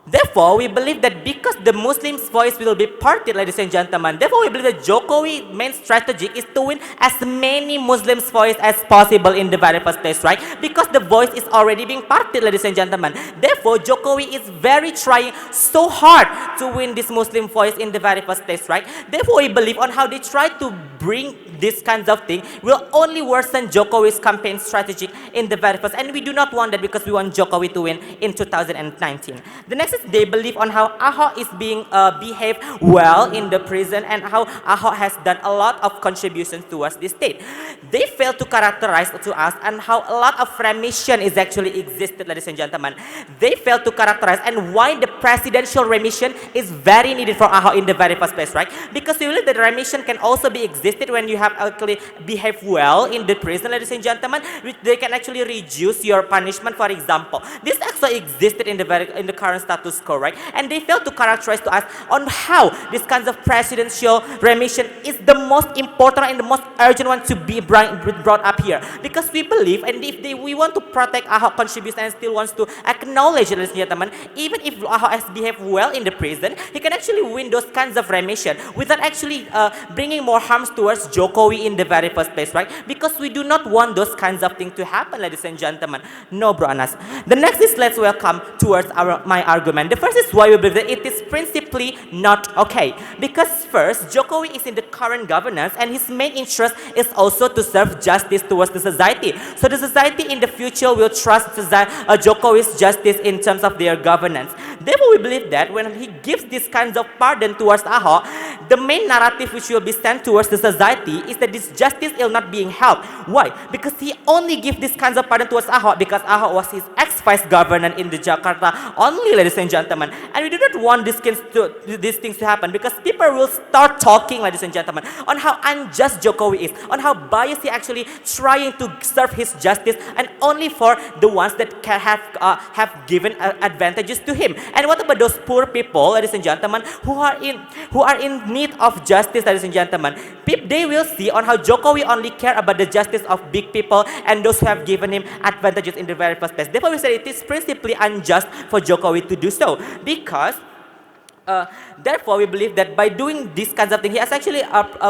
G: Therefore, we believe that because the Muslims' voice will be parted, ladies and gentlemen, therefore we believe that Jokowi's main strategy is to win as many Muslims' voice as possible in the very first place, right? Because the voice is already being parted, ladies and gentlemen. Therefore, Jokowi is very trying so hard to win this Muslim voice in the very first place, right? Therefore, we believe on how they try to bring this kinds of thing will only worsen Jokowi's campaign strategy in the very first. And we do not want that because we want Jokowi to win in 2019. The next is they believe on how Ahok is being behaved well in the prison and how Ahok has done a lot of contributions towards the state. They fail to characterize to us and how a lot of remission is actually existed, ladies and gentlemen. They fail to characterize and why the presidential remission is very needed for Ahok in the very first place, right? Because we believe that remission can also be existed when you have actually behaved well in the prison, ladies and gentlemen. They can actually reduce your punishment, for example. This actually existed in the current status quo, right? And they fail to characterize to us on how this kinds of presidential remission is the most important and the most urgent one to be brought up here. Because we believe, and if we want to protect Ahok contribution and still wants to acknowledge, ladies and gentlemen, even if Ahok has behaved well in the prison, he can actually win those kinds of remission without actually bringing more harms towards Jokowi in the very first place, right? Because we do not want those kinds of things to happen, ladies and gentlemen. No, Bro Anas. The next is let's welcome towards my argument. The first is why we believe that it is principally not okay. Because first, Jokowi is in the current governance and his main interest is also to serve justice towards the society. So the society in the future will trust Jokowi's justice in terms of their governance. Therefore, we believe that when he gives this kinds of pardon towards Ahok, the main narrative which will be sent towards the society is that this justice is not being held. Why? Because he only gives this kinds of pardon towards Ahok because Ahok was his ex-vice governor in the Jakarta only, ladies and gentlemen. And we do not want these things to happen because people will start talking, ladies and gentlemen, on how unjust Jokowi is, on how biased he actually trying to serve his justice and only for the ones that can have given advantages to him. And what about those poor people, ladies and gentlemen, who are in need of justice, ladies and gentlemen? They will see on how Jokowi only care about the justice of big people and those who have given him advantages in the very first place. Therefore, we say it is principally unjust for Jokowi to do so because therefore, we believe that by doing these kinds of things, he is actually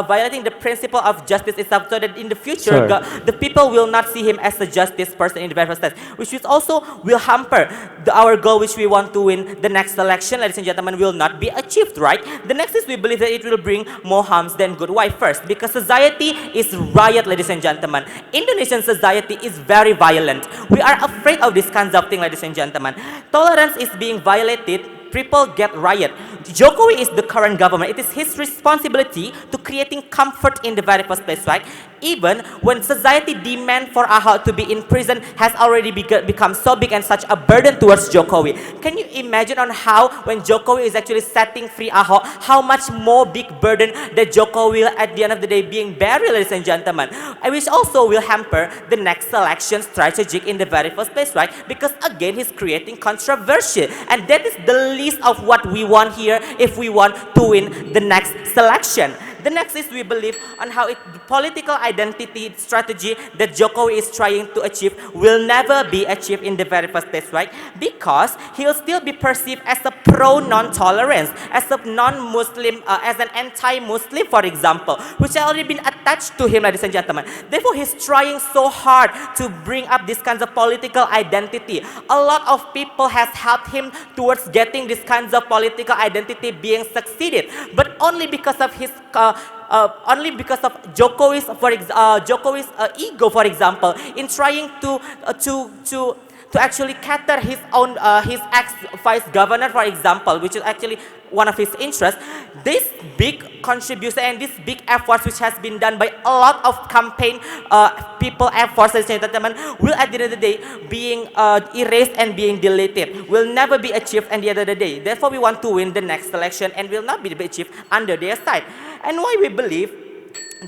G: violating the principle of justice itself so that in the future, the people will not see him as a justice person in the very first place, which is also will hamper our goal which we want to win the next election, ladies and gentlemen, will not be achieved, right? The next is we believe that it will bring more harms than good. Why? First, because society is riot, ladies and gentlemen. Indonesian society is very violent. We are afraid of these kinds of things, ladies and gentlemen. Tolerance is being violated. People get riot. Jokowi is the current government. It is his responsibility to creating comfort in the very first place, right? Even when society demand for Ahok to be in prison has already become so big and such a burden towards Jokowi. Can you imagine on how when Jokowi is actually setting free Ahok, how much more big burden that Jokowi will at the end of the day being buried, ladies and gentlemen, which also will hamper the next election strategic in the very first place, right? Because again, he's creating controversy, and that is the least of what we want here if we want to win the next selection. The next is we believe on how the political identity strategy that Jokowi is trying to achieve will never be achieved in the very first place, right? Because he'll still be perceived as a pro-non-tolerance, as a non-Muslim, as an anti-Muslim, for example, which has already been attached to him, ladies and gentlemen. Therefore, he's trying so hard to bring up this kinds of political identity. A lot of people has helped him towards getting this kinds of political identity being succeeded, but only because of his only because of Jokowi's ego, for example, in trying to actually cater his own his ex-vice governor, for example, which is actually one of his interests. This big contribution and this big efforts which has been done by a lot of campaign people efforts, ladies and gentlemen, will at the end of the day being erased and being deleted, will never be achieved at the end of the day. Therefore, we want to win the next election and will not be achieved under their side. And why we believe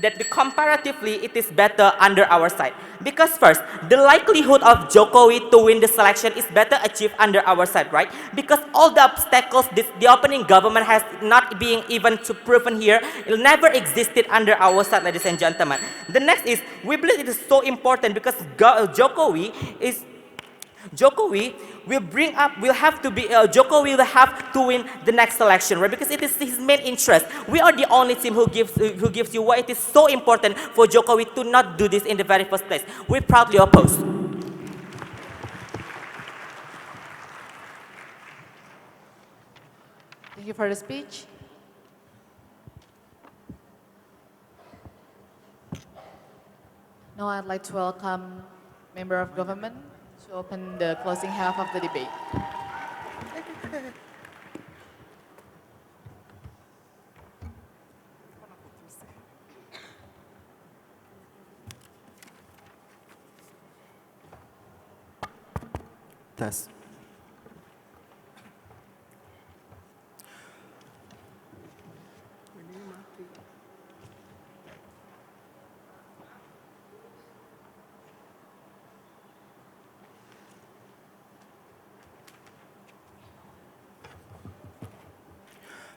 G: that comparatively it is better under our side. Because first, the likelihood of Jokowi to win the selection is better achieved under our side, right? Because all the obstacles the opening government has not being even to proven here, it never existed under our side, ladies and gentlemen. The next is, we believe it is so important because Jokowi will have to win the next election, right? Because it is his main interest. We are the only team who gives you why it is so important for Jokowi to not do this in the very first place. We proudly oppose.
C: Thank you for the speech. Now I'd like to welcome member of government to open the closing half of the debate.
E: Test.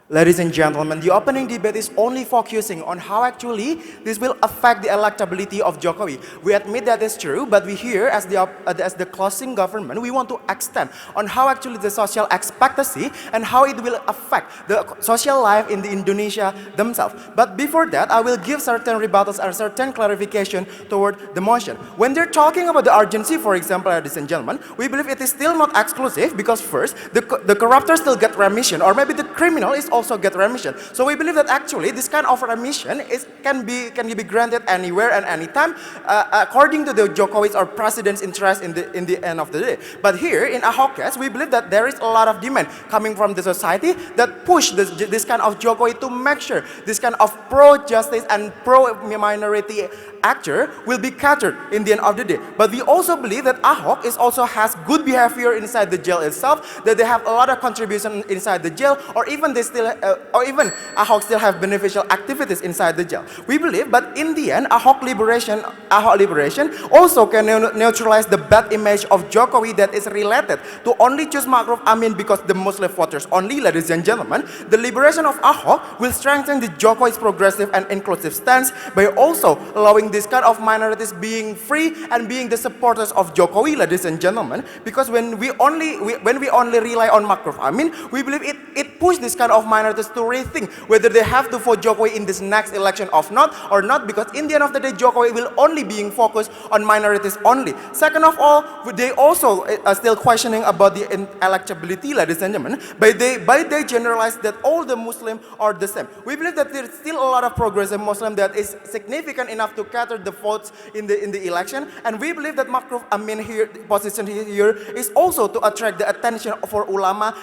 E: Ladies and gentlemen, the opening debate is only focusing on how actually this will affect the electability of Jokowi. We admit that is true, but we here as the closing government, we want to extend on how actually the social expectancy and how it will affect the social life in the Indonesia themselves. But before that, I will give certain rebuttals or certain clarification toward the motion. When they're talking about the urgency, for example, ladies and gentlemen, we believe it is still not exclusive because first, the corruptor still get remission, or maybe the criminal is also get remission. So we believe that actually this kind of remission can be granted anywhere and anytime according to the Jokowi's or president's interest in the end of the day. But here in Ahok case, we believe that there is a lot of demand coming from the society that push this kind of Jokowi to make sure this kind of pro-justice and pro-minority actor will be captured in the end of the day. But we also believe that Ahok also has good behavior inside the jail itself, that they have a lot of contribution inside the jail, or even Ahok still have beneficial activities inside the jail. We believe, but in the end, Ahok liberation also can neutralize the bad image of Jokowi that is related to only choose Ma'ruf Amin because the Muslim voters only, ladies and gentlemen. The liberation of Ahok will strengthen the Jokowi's progressive and inclusive stance by also allowing this kind of minorities being free and being the supporters of Jokowi, ladies and gentlemen. Because when we only rely on Ma'ruf Amin, we believe it pushes this kind of minorities to rethink whether they have to vote Jokowi in this next election or not, because in the end of the day, Jokowi will only being focused on minorities only. Second of all, they also are still questioning about the electability, ladies and gentlemen, by they generalize that all the Muslims are the same. We believe that there is still a lot of progressive Muslim that is significant enough to cater the votes in the election, and we believe that Ma'ruf Amin here position here is also to attract the attention for ulama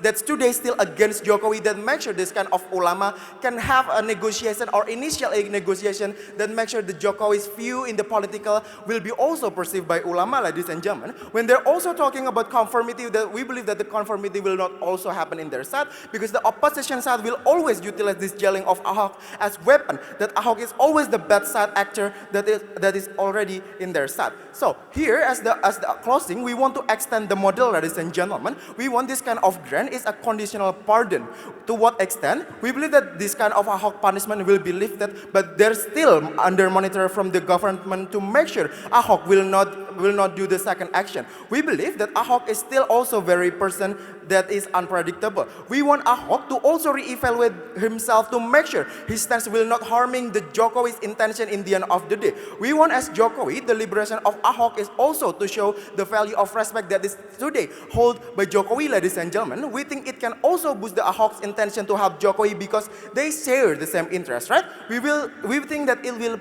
E: that's today still against Jokowi, that make sure this kind of ulama can have a negotiation or initial negotiation that make sure the Jokowi's view in the political will be also perceived by ulama, ladies and gentlemen. When they're also talking about conformity, that we believe that the conformity will not also happen in their side, because the opposition side will always utilize this jailing of Ahok as weapon, that Ahok is always the bad side actor that is already in their side. So here as the closing, we want to extend the model, ladies and gentlemen. We want this kind of grant
F: extent is a conditional pardon. To what extent? We believe that this kind of ad hoc punishment will be lifted, but they're still under monitor from the government to make sure ad hoc will not do the second action. We believe that ad hoc is still also very person that is unpredictable. We want ad hoc to also reevaluate himself to make sure his stance will not harming the Jokowi's intention in the end of the day. We want as Jokowi, the liberation of ad hoc is also to show the value of respect that is today held by Jokowi, ladies and gentlemen. We think it can also boost the ad hoc's intention to help Jokowi because they share the same interest, right? We think that it will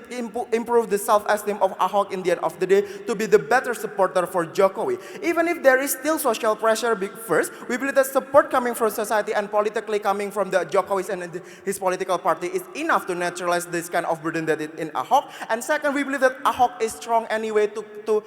F: improve the self-esteem of ad hoc in the end of the day to be the better supporter for Jokowi. Even if there is still social pressure, first, we believe that support coming from society and politically coming from the Jokowi and his political party is enough to neutralize this kind of burden that is in ad hoc. And second, we believe that ad hoc is strong anyway to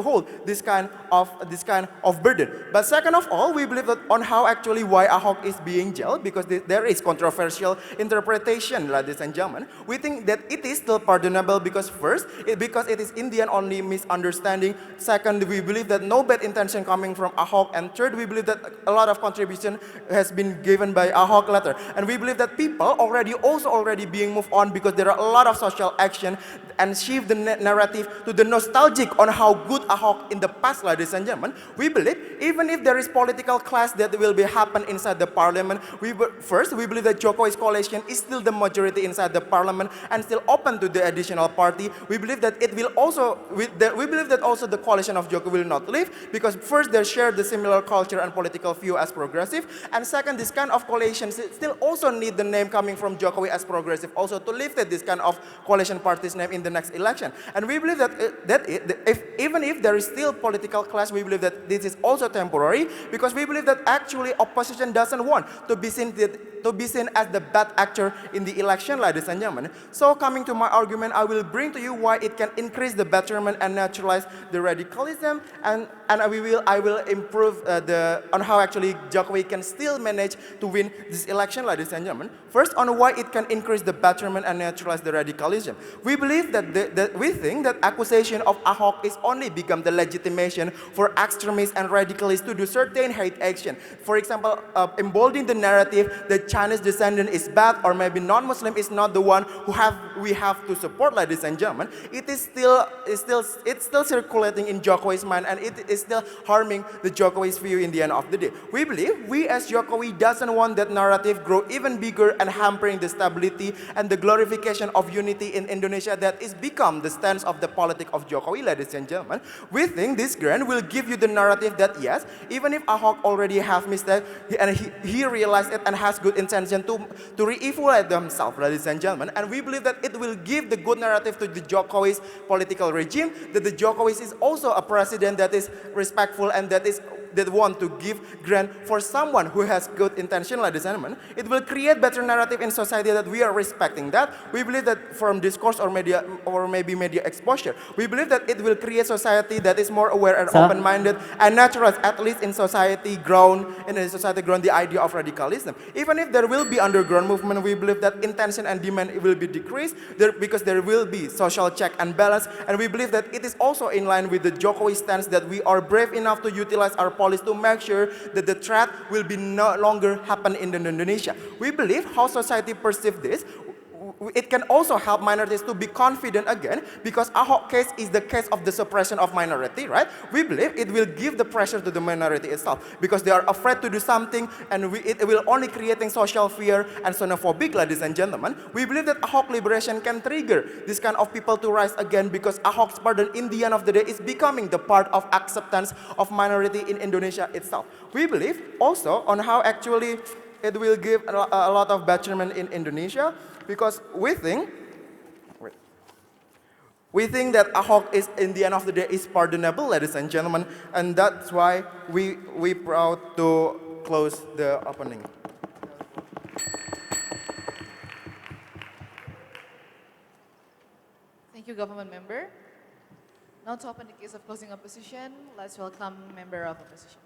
F: hold this kind of burden. But second of all, we believe that on how actually why ad hoc is being jailed, because there is controversial interpretation, ladies and gentlemen. We think that it is still pardonable because first, because it is in the end only misunderstanding. Second, we believe that no bad intention coming from ad hoc. And third, we believe that a lot of contribution has been given by ad hoc letter. And we believe that people already being moved on because there are a lot of social action and shift the narrative to the nostalgic on how good ad hoc in the past, ladies and gentlemen. We believe even if there is political clash that will be happen inside the parliament, we believe that Jokowi's coalition is still the majority inside the parliament and still open to the additional party. We believe that it will also, we believe that also the coalition of Jokowi will not leave because first they share the similar culture and political view as progressive, and second, this kind of coalition still also need the name coming from Jokowi as progressive also to lift this kind of coalition party's name in the next election. And we believe that even if there is still political clash, we believe that this is also temporary because we believe that actually opposition doesn't want to be seen as the bad actor in the election, ladies and gentlemen. So coming to my argument, I will bring to you why it can increase the betterment and neutralize the radicalism, and I will improve on how actually Jokowi can still manage to win this election, ladies and gentlemen. First, on why it can increase the betterment and neutralize the radicalism. We believe that we think that accusation of ad hoc is only become the legitimation for extremists and radicalists to do certain hate action. For example, emboldening the narrative that Chinese descendant is bad or maybe non-Muslim is not the one we have to support, ladies and gentlemen. It's still circulating in Jokowi's mind, and it is still harming the Jokowi's view in the end of the day. We believe we as Jokowi doesn't want that narrative grow even bigger and hampering the stability and the glorification of unity in Indonesia that is become the stance of the politic of Jokowi, ladies and gentlemen. We think this grant will give you the narrative that yes, even if ad hoc already have mistake and he realized it and has good intention to re-evaluate themselves, ladies and gentlemen. And we believe that it will give the good narrative to the Jokowi's political regime, that the Jokowi is also a president that is respectful and that want to give grant for someone who has good intention, ladies and gentlemen. It will create better narrative in society that we are respecting that. We believe that from discourse or media or maybe media exposure, we believe that it will create society that is more aware and open-minded and naturalize, at least in society ground the idea of radicalism. Even if there will be underground movement, we believe that intention and demand will be decreased because there will be social check and balance, and we believe that it is also in line with the Jokowi stance that we are brave enough to utilize our policy to make sure that the threat will be no longer happen in Indonesia. We believe how society perceives this, it can also help minorities to be confident again, because ad hoc case is the case of the suppression of minority, right? We believe it will give the pressure to the minority itself because they are afraid to do something, and it will only creating social fear and xenophobic, ladies and gentlemen. We believe that ad hoc liberation can trigger this kind of people to rise again because ad hoc's pardon in the end of the day is becoming the part of acceptance of minority in Indonesia itself. We believe also on how actually it will give a lot of betterment in Indonesia, because we think that ad hoc is, in the end of the day, is pardonable, ladies and gentlemen, and that's why we proud to close the opening.
C: Thank you, government member. Now to open the case of closing opposition, let's welcome member of opposition.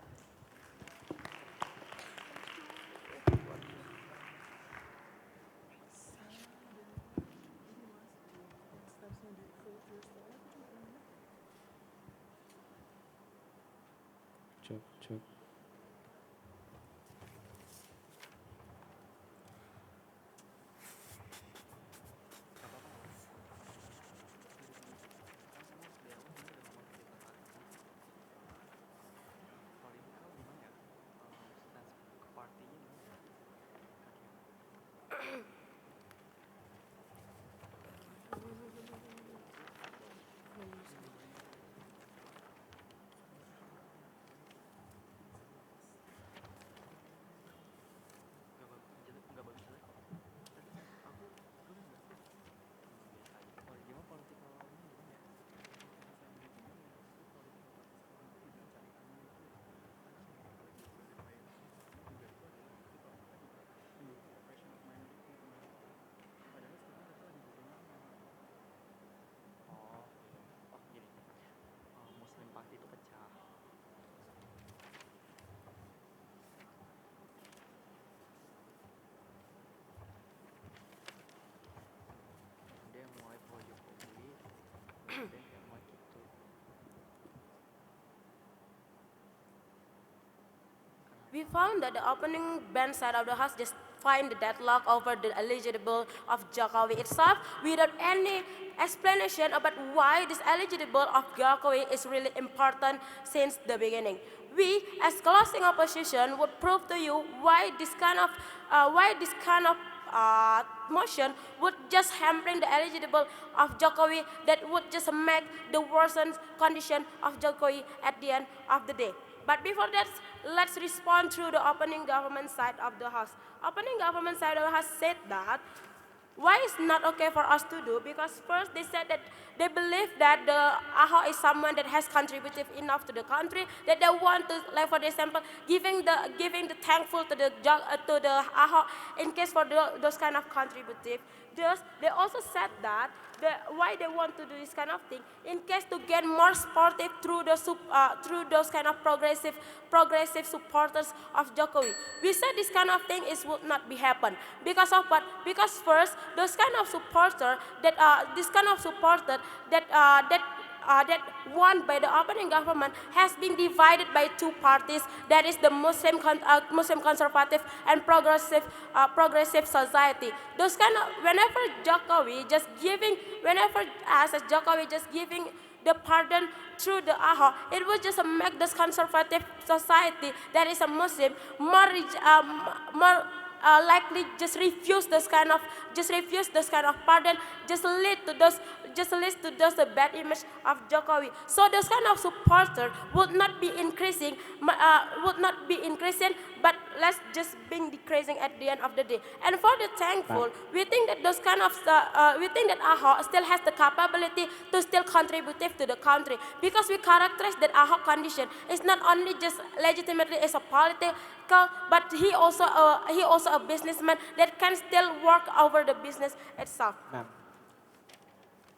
I: We found that the opening bench side of the house just find the deadlock over the eligible of Jokowi itself without any explanation about why this eligible of Jokowi is really important since the beginning. We, as closing opposition, would prove to you why this kind of motion would just hampering the eligible of Jokowi, that would just make the worsened condition of Jokowi at the end of the day. But before that, let's respond through the opening government side of the house. Opening government side of the house said that why it's not okay for us to do, because first they said that they believe that the Ahok is someone that has contributed enough to the country, that they want to, like for example, giving the thankful to the Ahok in case for those kind of contributive. Thus, they also said that why they want to do this kind of thing, in case to get more supportive through those kind of progressive supporters of Jokowi. We said this kind of thing would not be happen because of what? Because first, those kind of supporter that won by the opening government has been divided by two parties, that is the Muslim conservative and progressive society. Those kind of, whenever Jokowi just giving the pardon through the Ahok, it will just make this conservative society that is a Muslim more likely just refuse this kind of pardon, just lead to those the bad image of Jokowi. So those kind of supporter would not be increasing, but let's just be decreasing at the end of the day. And for the thankful, we think that those kind of we think that Ahok still has the capability to still contribute to the country, because we characterize that Ahok condition is not only just legitimately as a political, but he also a businessman that can still work over the business itself.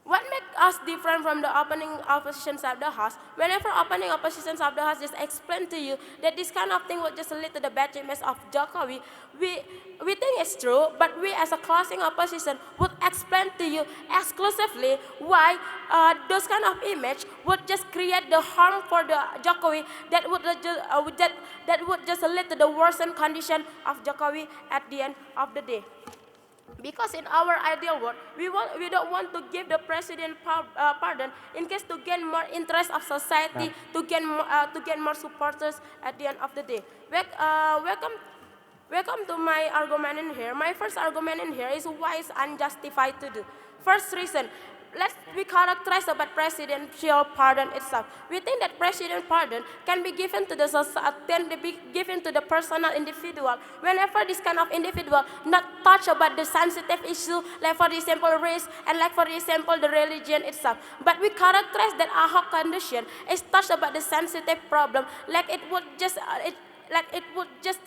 I: What makes us different from the opening oppositions of the house? Whenever opening oppositions of the house just explain to you that this kind of thing would just lead to the bad image of Jokowi, we think it's true, but we as a closing opposition would explain to you exclusively why those kind of image would just create the harm for the Jokowi that would just lead to the worsened condition of Jokowi at the end of the day. Because in our ideal world, we don't want to give the president pardon in case to gain more interest of society, to gain more supporters at the end of the day. Welcome to my argument in here. My first argument in here is why it's unjustified to do. First reason, we characterize about presidential pardon itself. We think that president pardon can be given to the personal individual whenever this kind of individual not touch about the sensitive issue, like for example race and like for example the religion itself. But we characterize that Ahok condition is touched about the sensitive problem, like it would just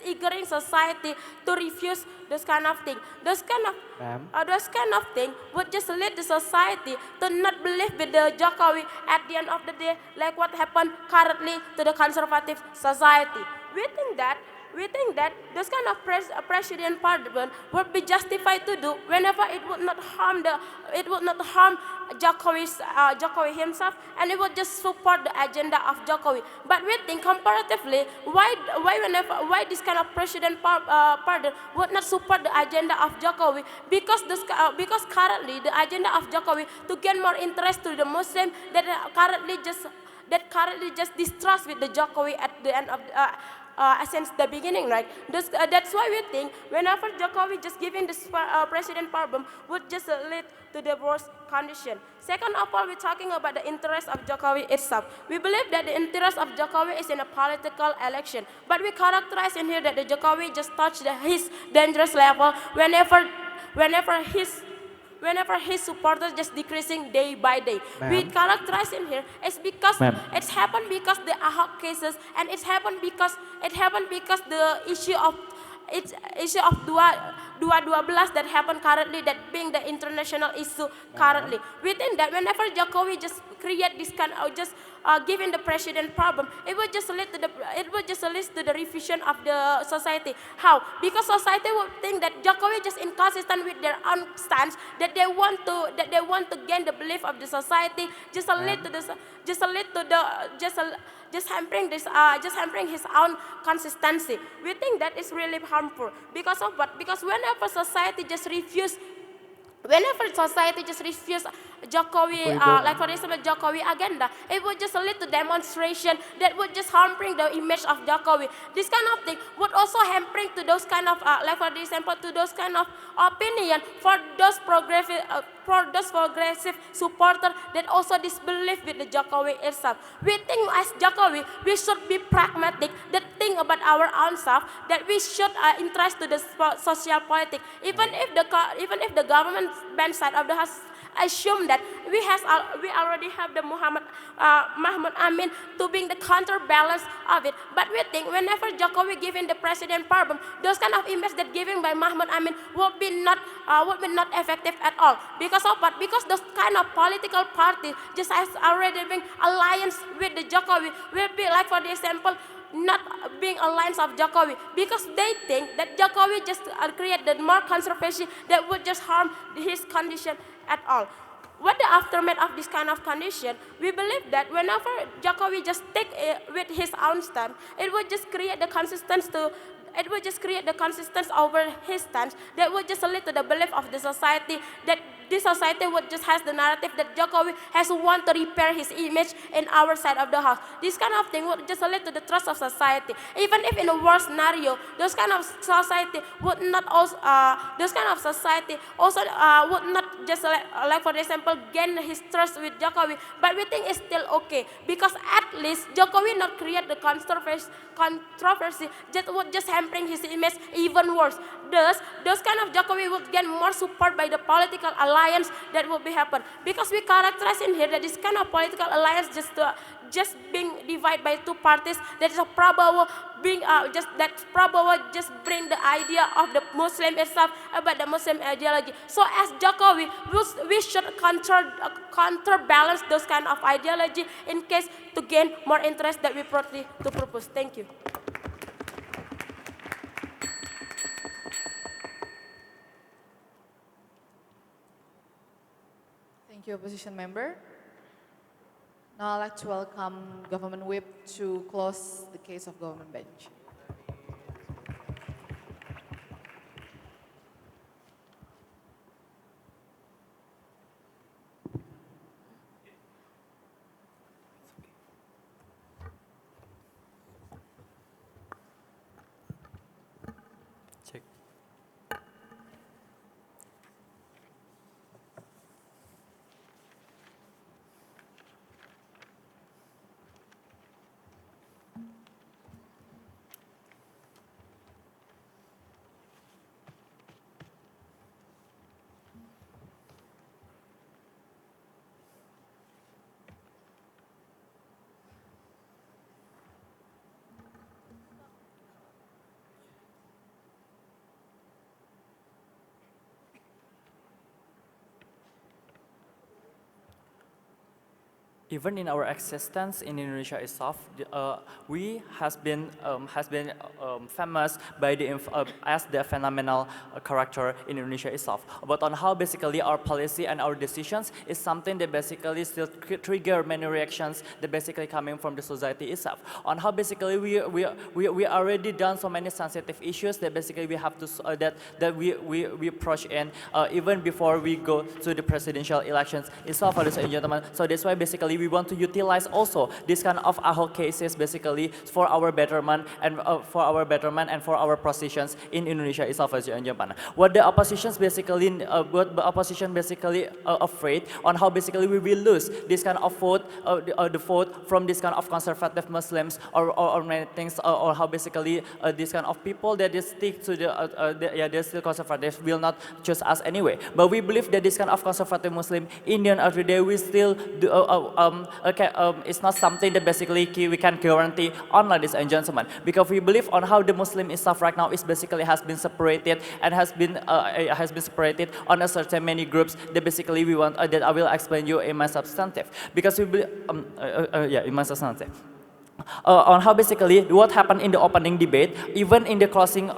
I: triggering society to refuse this kind of thing. Those kind of thing would just lead the society to not believe with the Jokowi at the end of the day, like what happened currently to the conservative society. We think that this kind of president pardon would be justified to do whenever it would not harm Jokowi himself, and it would just support the agenda of Jokowi. But we think comparatively, why this kind of president pardon would not support the agenda of Jokowi? Because currently the agenda of Jokowi to gain more interest to the Muslim that currently just distrust with the Jokowi at the end of since the beginning, right? That's why we think whenever Jokowi just giving this president pardon would just lead to the worst condition. Second of all, we're talking about the interest of Jokowi itself. We believe that the interest of Jokowi is in a political election, but we characterize in here that the Jokowi just touched his dangerous level whenever his supporters just decreasing day by day. We characterize in here it's because it's happened because the Ahok cases, and it happened because the issue of Dua Belas that happened currently, that being the international issue currently. We think that whenever Jokowi just create this kind of giving the president problem, it would just lead to the revision of the society. How? Because society would think that Jokowi just inconsistent with their own stance, that they want to gain the belief of the society, just lead to just hampering his own consistency. We think that is really harmful because of what? Because whenever society just refuse Jokowi, like for example Jokowi agenda, it would just lead to demonstration that would just harming the image of Jokowi. This kind of thing would also hampering to those kind of, like for example, to those kind of opinion for those progressive supporters that also disbelieve with the Jokowi itself. We think as Jokowi, we should be pragmatic, that think about our own self, that we should interest to the social politics. Even if the government bench side of the house assume that we already have the Mahmud Amin to being the counterbalance of it. But we think whenever Jokowi giving the president pardon, those kind of image that given by Mahmud Amin would be not effective at all. Because of what? Because those kind of political parties just as already being alliance with the Jokowi will be like for example not being alliance of Jokowi, because they think that Jokowi just created more controversy that would just harm his condition at all. What the aftermath of this kind of condition? We believe that whenever Jokowi just take with his own stand, it would just create the consistency over his stance that would just lead to the belief of the society that this society would just has the narrative that Jokowi has want to repair his image in our side of the house. This kind of thing would just lead to the trust of society. Even if in a worst scenario, those kind of society would not also, would not just like for example gain his trust with Jokowi. But we think it's still okay because at least Jokowi not create the controversy that would just hampering his image even worse. Thus, those kind of Jokowi would get more support by the political alliance that will be happen. Because we characterize in here that this kind of political alliance just being divided by two parties. That is a Prabowo being Prabowo just bring the idea of the Muslim itself about the Muslim ideology. So as Jokowi, we should counterbalance those kind of ideology in case to gain more interest that we properly to propose. Thank you.
C: Thank you, opposition member. Now I'd like to welcome Government Whip to close the case of government bench.
B: Check.
J: Even in our existence in Indonesia itself, we has been famous by as the phenomenal character in Indonesia itself. But on how basically our policy and our decisions is something that basically still trigger many reactions that basically coming from the society itself. On how basically we already done so many sensitive issues that basically we have to that we approach in even before we go to the presidential elections itself, ladies and gentlemen. So that's why basically we want to utilize also this kind of ad hoc cases basically for our betterment and for our positions in Indonesia itself, ladies and gentlemen. What the opposition basically afraid on how basically we will lose this kind of vote, the vote from this kind of conservative Muslims or many things, or how basically this kind of people that they stick to they're still conservative will not choose us anyway. But we believe that this kind of conservative Muslim Indian every day we still do, it's not something that basically we can guarantee on, ladies and gentlemen, because we believe on how the Muslim itself right now is basically has been separated and has been separated on a certain many groups that basically we want that I will explain you in my substantive, because we believe in my substantive. on how basically what happened in the opening debate, even in the closing,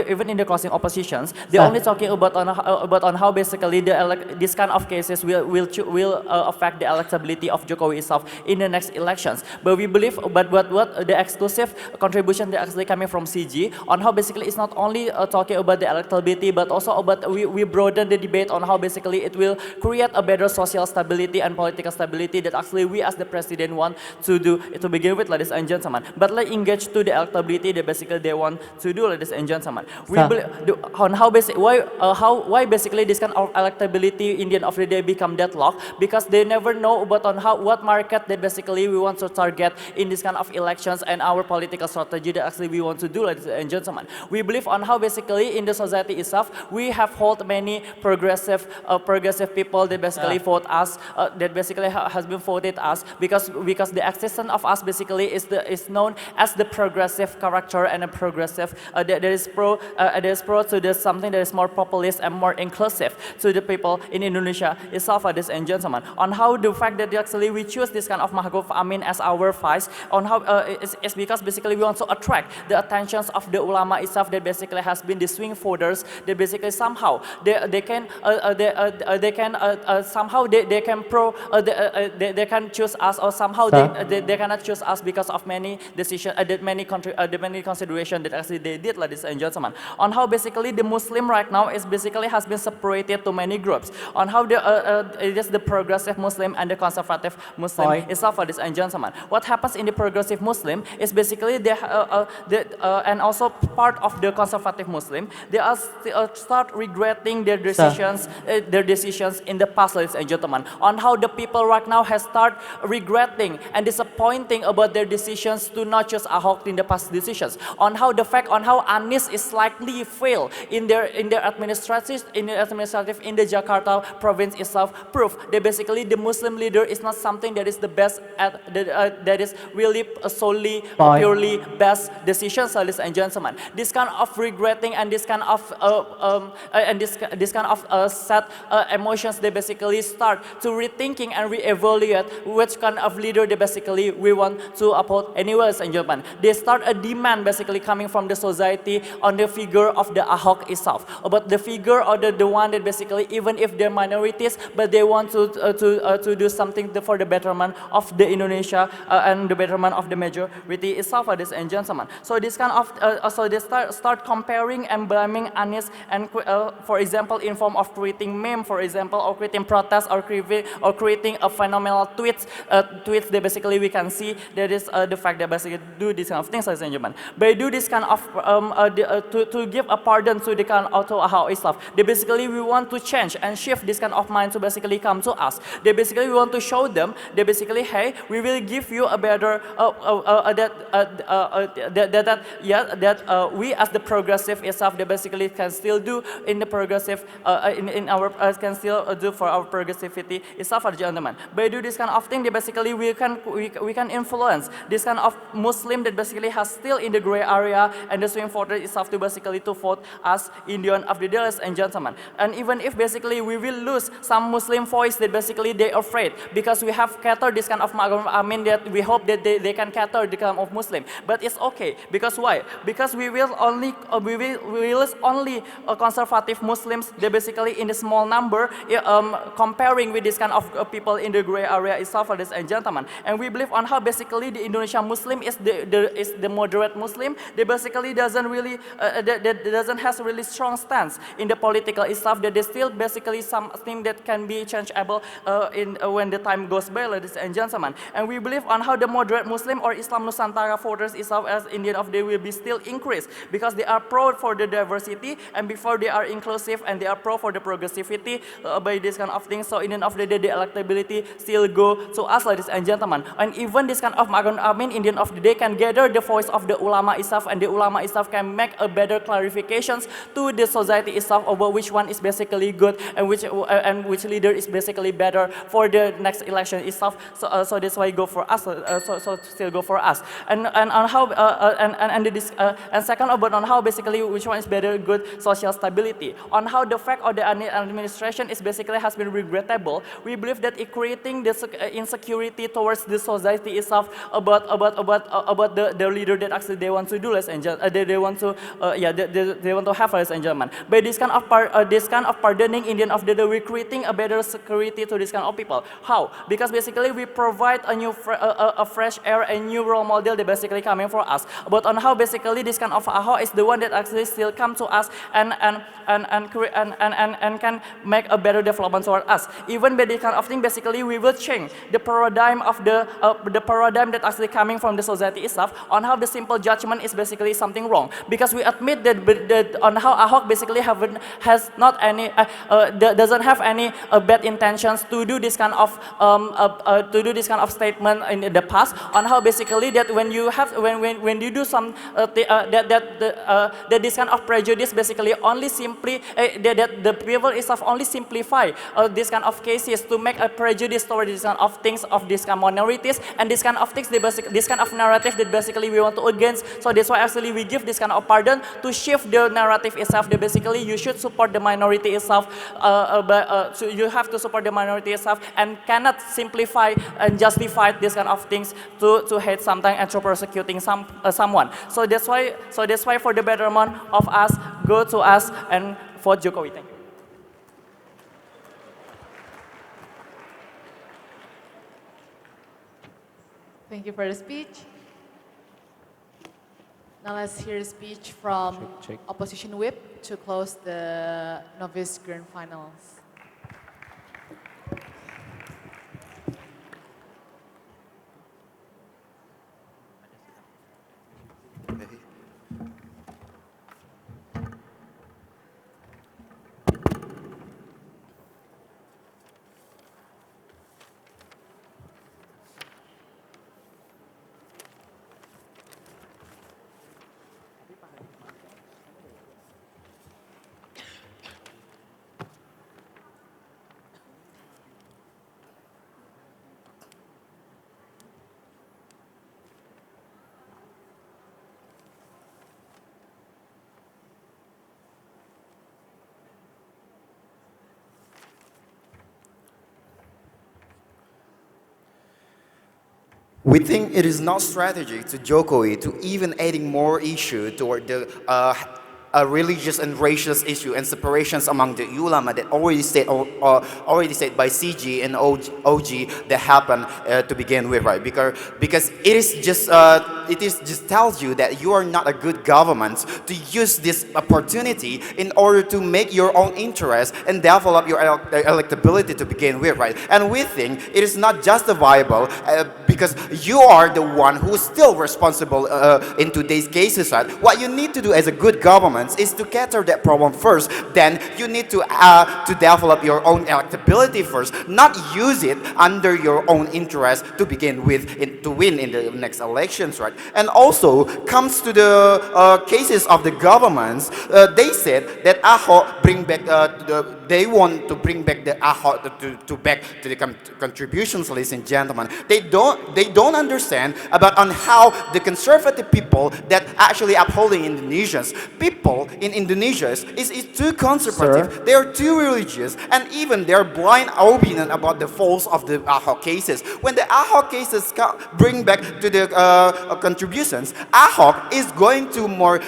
J: even in the closing oppositions, they're only talking about on how basically this kind of cases will affect the electability of Jokowi itself in the next elections. But we believe, but what the exclusive contribution that actually coming from CG on how basically it's not only talking about the electability, but also about we broaden the debate on how basically it will create a better social stability and political stability that actually we as the president want to do to begin with, ladies and gentlemen. But let's engage to the electability that basically they want to do, ladies and gentlemen. We believe on how basic why basically this kind of electability in the end of the day become deadlock, because they never know about on how what market that basically we want to target in this kind of elections and our political strategy that actually we want to do, ladies and gentlemen. We believe on how basically in the society itself we have hold many progressive people that basically vote us, that basically has been voted us because the existence of us basically is known as the progressive character and a progressive that is pro to the something that is more populist and more inclusive to the people in Indonesia itself, ladies and gentlemen. On how the fact that actually we choose this kind of Mahfud Amin as our vice, on how it's because basically we want to attract the attentions of the ulama itself that basically has been the swing voters that basically somehow they can choose us, or somehow they cannot choose us because of many decisions, many consideration that actually they did, ladies and gentlemen. On how basically the Muslim right now is basically has been separated to many groups. On how it is the progressive Muslim and the conservative Muslim itself, ladies and gentlemen. What happens in the progressive Muslim is basically and also part of the conservative Muslim, they are start regretting their decisions in the past, ladies and gentlemen. On how the people right now has start regretting and disappointing about their decisions to not choose Ahok in the past decisions. On how the fact on how Anies is likely fail in their administrative in the Jakarta province itself proof that basically the Muslim leader is not something that is the best at that is really solely purely best decisions, ladies and gentlemen. This kind of regretting and this kind of sad emotions, they basically start to rethinking and reevaluate which kind of leader they basically we want to uphold anywhere, ladies and gentlemen. They start a demand basically coming from the society on the figure of the Ahok itself, about the figure or the one that basically even if they're minorities, but they want to do something for the betterment of the Indonesia and the betterment of the majority itself, ladies and gentlemen. So this kind of so they start comparing and blaming Anies and for example in form of creating meme, for example, or creating protests or creating a phenomenal tweets that basically we can see that is the fact that basically do this kind of things, ladies and gentlemen. By do this kind of to give a pardon to the kind of Ahok itself, they basically we want to change and shift this kind of mind to basically come to us. They basically we want to show them that basically, hey, we will give you a better we as the progressive itself, they basically can still do in the progressive in our can still do for our progressivity itself, gentlemen. By do this kind of thing, they basically we can influence this kind of Muslim that basically has still in the gray area and the swing voter itself to basically to vote as Indian of the day, ladies and gentlemen. And even if basically we will lose some Muslim voice that basically they afraid because we have catered this kind of Amin that we hope that they can cater the kind of Muslim. But it's okay, because why? Because we will only conservative Muslims, they basically in a small number comparing with this kind of people in the gray area itself, ladies and gentlemen. And we believe on how basically the Indonesian Muslim is the moderate Muslim. They basically doesn't really doesn't has a really strong stance in the political itself. That is still basically something that can be changeable in when the time goes by, ladies and gentlemen. And we believe on how the moderate Muslim or Islam Nusantara voters itself as in the end of the day will be still increased because they are pro for the diversity and before they are inclusive and they are pro for the progressivity by this kind of things. So in the end of the day, the electability still go to us, ladies and gentlemen. And even this kind of Mahfud Amin in the end of the day can gather the voice of the ulama itself, and the ulama itself can make a better clarifications to the society itself about which one is basically good and which leader is basically better for the next election itself. So that's why go for us. So still go for us. And on how and second about on how basically which one is better good social stability. On how the fact of the administration is basically has been regrettable. We believe that it creating this insecurity towards the society itself the leader that actually they want to do, ladies and gentlemen. They want to they want to have, ladies and gentlemen. By this kind of pardoning, in the end of the day, we're creating a better security to this kind of people. How? Because basically we provide a new a fresh air, a new role model that basically coming for us. But on how basically this kind of AHO is the one that actually still come to us and can make a better development toward us. Even by this kind of thing, basically we will change the paradigm of the paradigm that actually coming from the society itself on how the simple judgment is basically something wrong. Because we admit that on how AHO basically has not any doesn't have any bad intentions to do this kind of statement in the past, on how basically that when you do some that this kind of prejudice basically only simply that the people itself only simplify this kind of cases to make a prejudice toward this kind of things of this kind of minorities, and this kind of things this kind of narrative that basically we want to against. So that's why actually we give this kind of pardon to shift the narrative itself that basically you should support the minority itself, so you have to support the minority itself and cannot simplify and justify this kind of things to hate something and to persecuting someone. So that's why for the betterment of us, go to us and vote Jokowi. Thank you.
C: Thank you for the speech. Now let's hear a speech from Opposition Whip to close the Novice Grand Finals.
K: We think it is not strategy to Jokowi to even adding more issue toward the religious and racial issue and separations among the ulama that already said by CG and OG that happened to begin with, right? Because it is just tells you that you are not a good government to use this opportunity in order to make your own interest and develop your electability to begin with, right? And we think it is not justifiable because you are the one who is still responsible in today's cases, right? What you need to do as a good government is to cater that problem first. Then you need to develop your own electability first, not use it under your own interest to begin with to win in the next elections, right? And also comes to the cases of the governments. They said that AHO they want to bring back the AHO to back to the contributions, ladies and gentlemen. They don't understand about on how the conservative people that actually upholding Indonesians people in Indonesia is too conservative. Sir? They are too religious, and even they are blind opinion about the faults of the AHO cases. When the AHO cases bring back to the contributions, AHO is going to more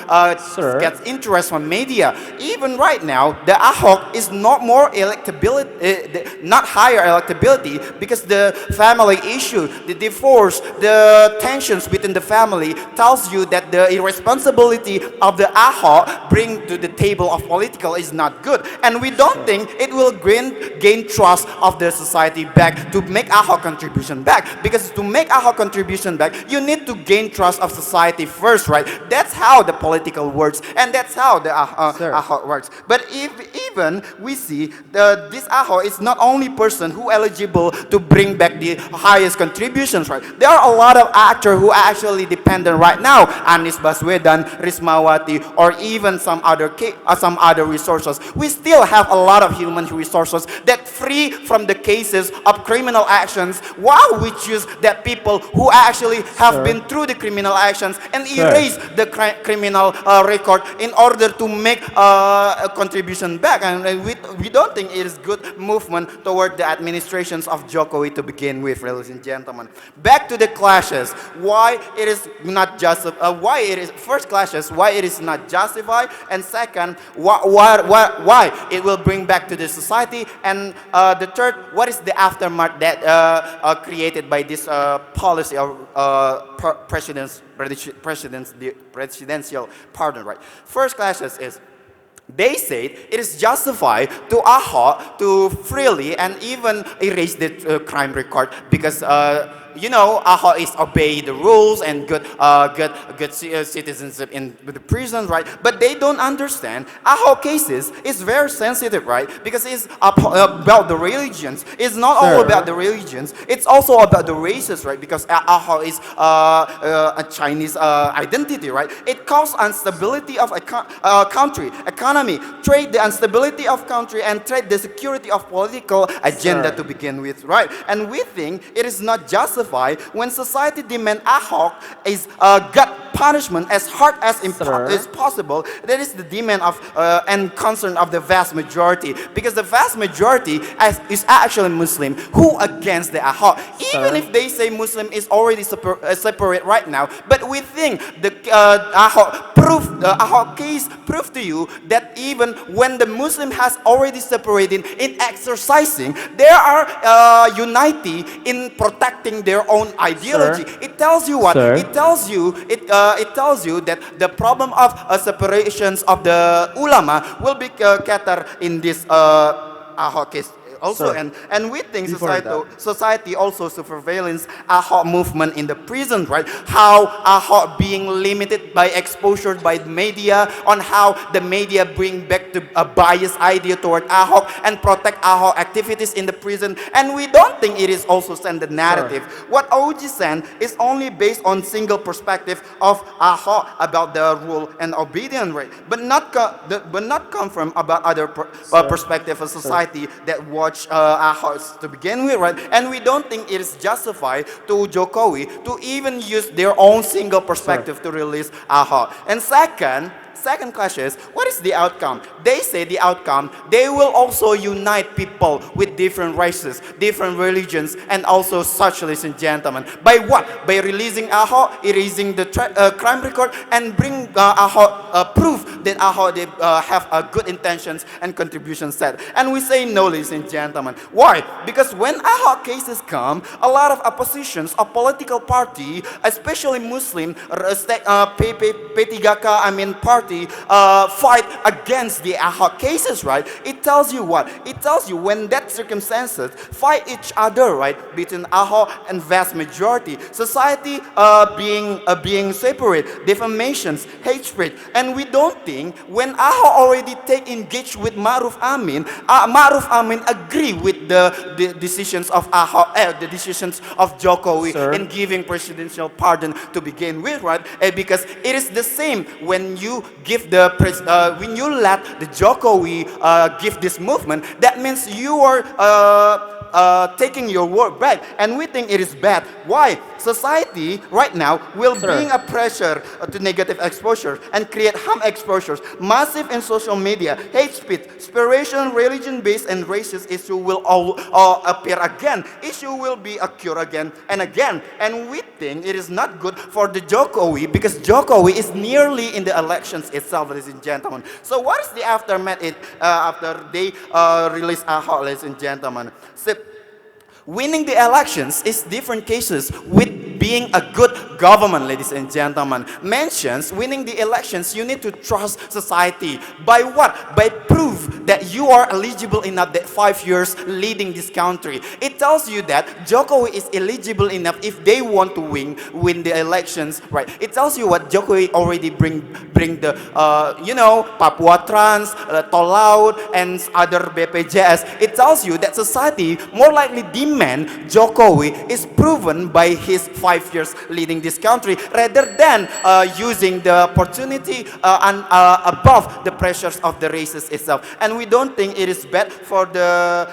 K: get interest from media. Even right now, the AHO is not more electability, not higher electability, because the family issue, the divorce, the tensions within the family tells you that the irresponsibility of the AHO bring to the table of political is not good, and we don't think it will gain trust of the society back to make AHO contribution back. Because to make AHO contribution back, you need to gain trust of society first, right? That's how the political works, and that's how the AHO works. But even we see this AHO is not only person who eligible to bring back the highest contributions, right? There are a lot of actors who are actually dependent right now. Anies Baswedan, Rismawati, or even some other resources. We still have a lot of human resources that free from the cases of criminal actions, while we choose that people who actually have been through the criminal actions and erase the criminal record in order to make a contribution back. second, we don't think it is good movement toward the administrations of Jokowi to begin with, ladies and gentlemen. Back to the clashes. Why it is not just why it is first clashes, why it is not justified, and second, why it will bring back to the society, and the third, what is the aftermath that created by this policy of presidential pardon, right? First clashes is, they said it is justified to Ahok to freely and even erase the crime record because you know, Ahok is obey the rules and good citizenship in the prison, right? But they don't understand Ahok cases is very sensitive, right? Because it's about the religions. It's not all about the religions. It's also about the races, right? Because Ahok is a Chinese identity, right? It causes instability of a country, economy, trade, the instability of country, and trade the security of political agenda to begin with, right? And we think it is not justified when society demand Ahok is got punishment as hard as is possible. That is the demand of and concern of the vast majority, because the vast majority is actually Muslim who against the Ahok. Even if they say Muslim is already separate right now, but we think the Ahok case prove to you that even when the Muslim has already separated in exercising, they are unity in protecting their own ideology. It tells you what? It tells you that the problem of separations of the ulama will be catered in this Ahok case. Also, and we think society also surveillance Ahok movement in the prison, right? How Ahok being limited by exposure by the media, on how the media bring back to a biased idea toward Ahok and protect Ahok activities in the prison. And we don't think it is also send the narrative. What OG sent is only based on single perspective of Ahok about the rule and obedience, right? But not confirm about other perspective of society that watch Ahok to begin with, right? And we don't think it is justified to Jokowi to even use their own single perspective to release Ahok. And second clashes, what is the outcome? They say the outcome, they will also unite people with different races, different religions, and also such, ladies and gentlemen. By what? By releasing Ahok, erasing the crime record, and bring Ahok proof that Ahok have good intentions and contributions set. And we say no, ladies and gentlemen. Why? Because when Ahok cases come, a lot of oppositions of political party, especially Muslim, P3K, party, fight against the Ahok cases, right? It tells you what? It tells you when that circumstances fight each other, right? Between Ahok and vast majority, society being separate, defamations, hatred, and we don't think when Ahok already engaged with Ma'ruf Amin, Ma'ruf Amin agree with the decisions of Ahok, the decisions of Jokowi in giving presidential pardon to begin with, right? Because it is the same when you give when you let the Jokowi give this movement, that means you are taking your word back, and we think it is bad. Why? Society right now will bring a pressure to negative exposure and create harm exposures, massive in social media, hate speech, inspiration, religion-based and racist issue will all appear again. Issue will be occur again and again, and we think it is not good for the Jokowi, because Jokowi is nearly in the elections itself, ladies and gentlemen. So what is the aftermath after they release Ahok, ladies and gentlemen? So, winning the elections is different cases with being a good government, ladies and gentlemen. Mentions winning the elections, you need to trust society. By what? By proof that you are eligible enough that 5 years leading this country. It tells you that Jokowi is eligible enough if they want to win the elections, right? It tells you what Jokowi already bring the Papua Trans, Tol Laut, and other BPJS. It tells you that society more likely demand Jokowi is proven by his 5 years leading this country, rather than using the opportunity and above the pressures of the races itself. And we don't think it is bad for the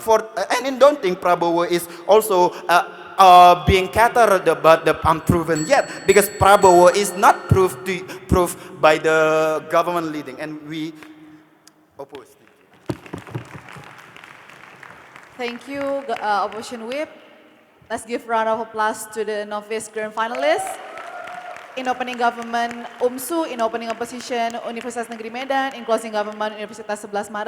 K: and I don't think Prabowo is also being catered but unproven yet, because Prabowo is not proved by the government leading, and we Opposed.
C: Thank you, Opposition Whip. Let's give round of applause to the Novice Grand Finalists. In opening government, UMSU. In opening opposition, Universitas Negeri Medan. In closing government, Universitas 11 Maret.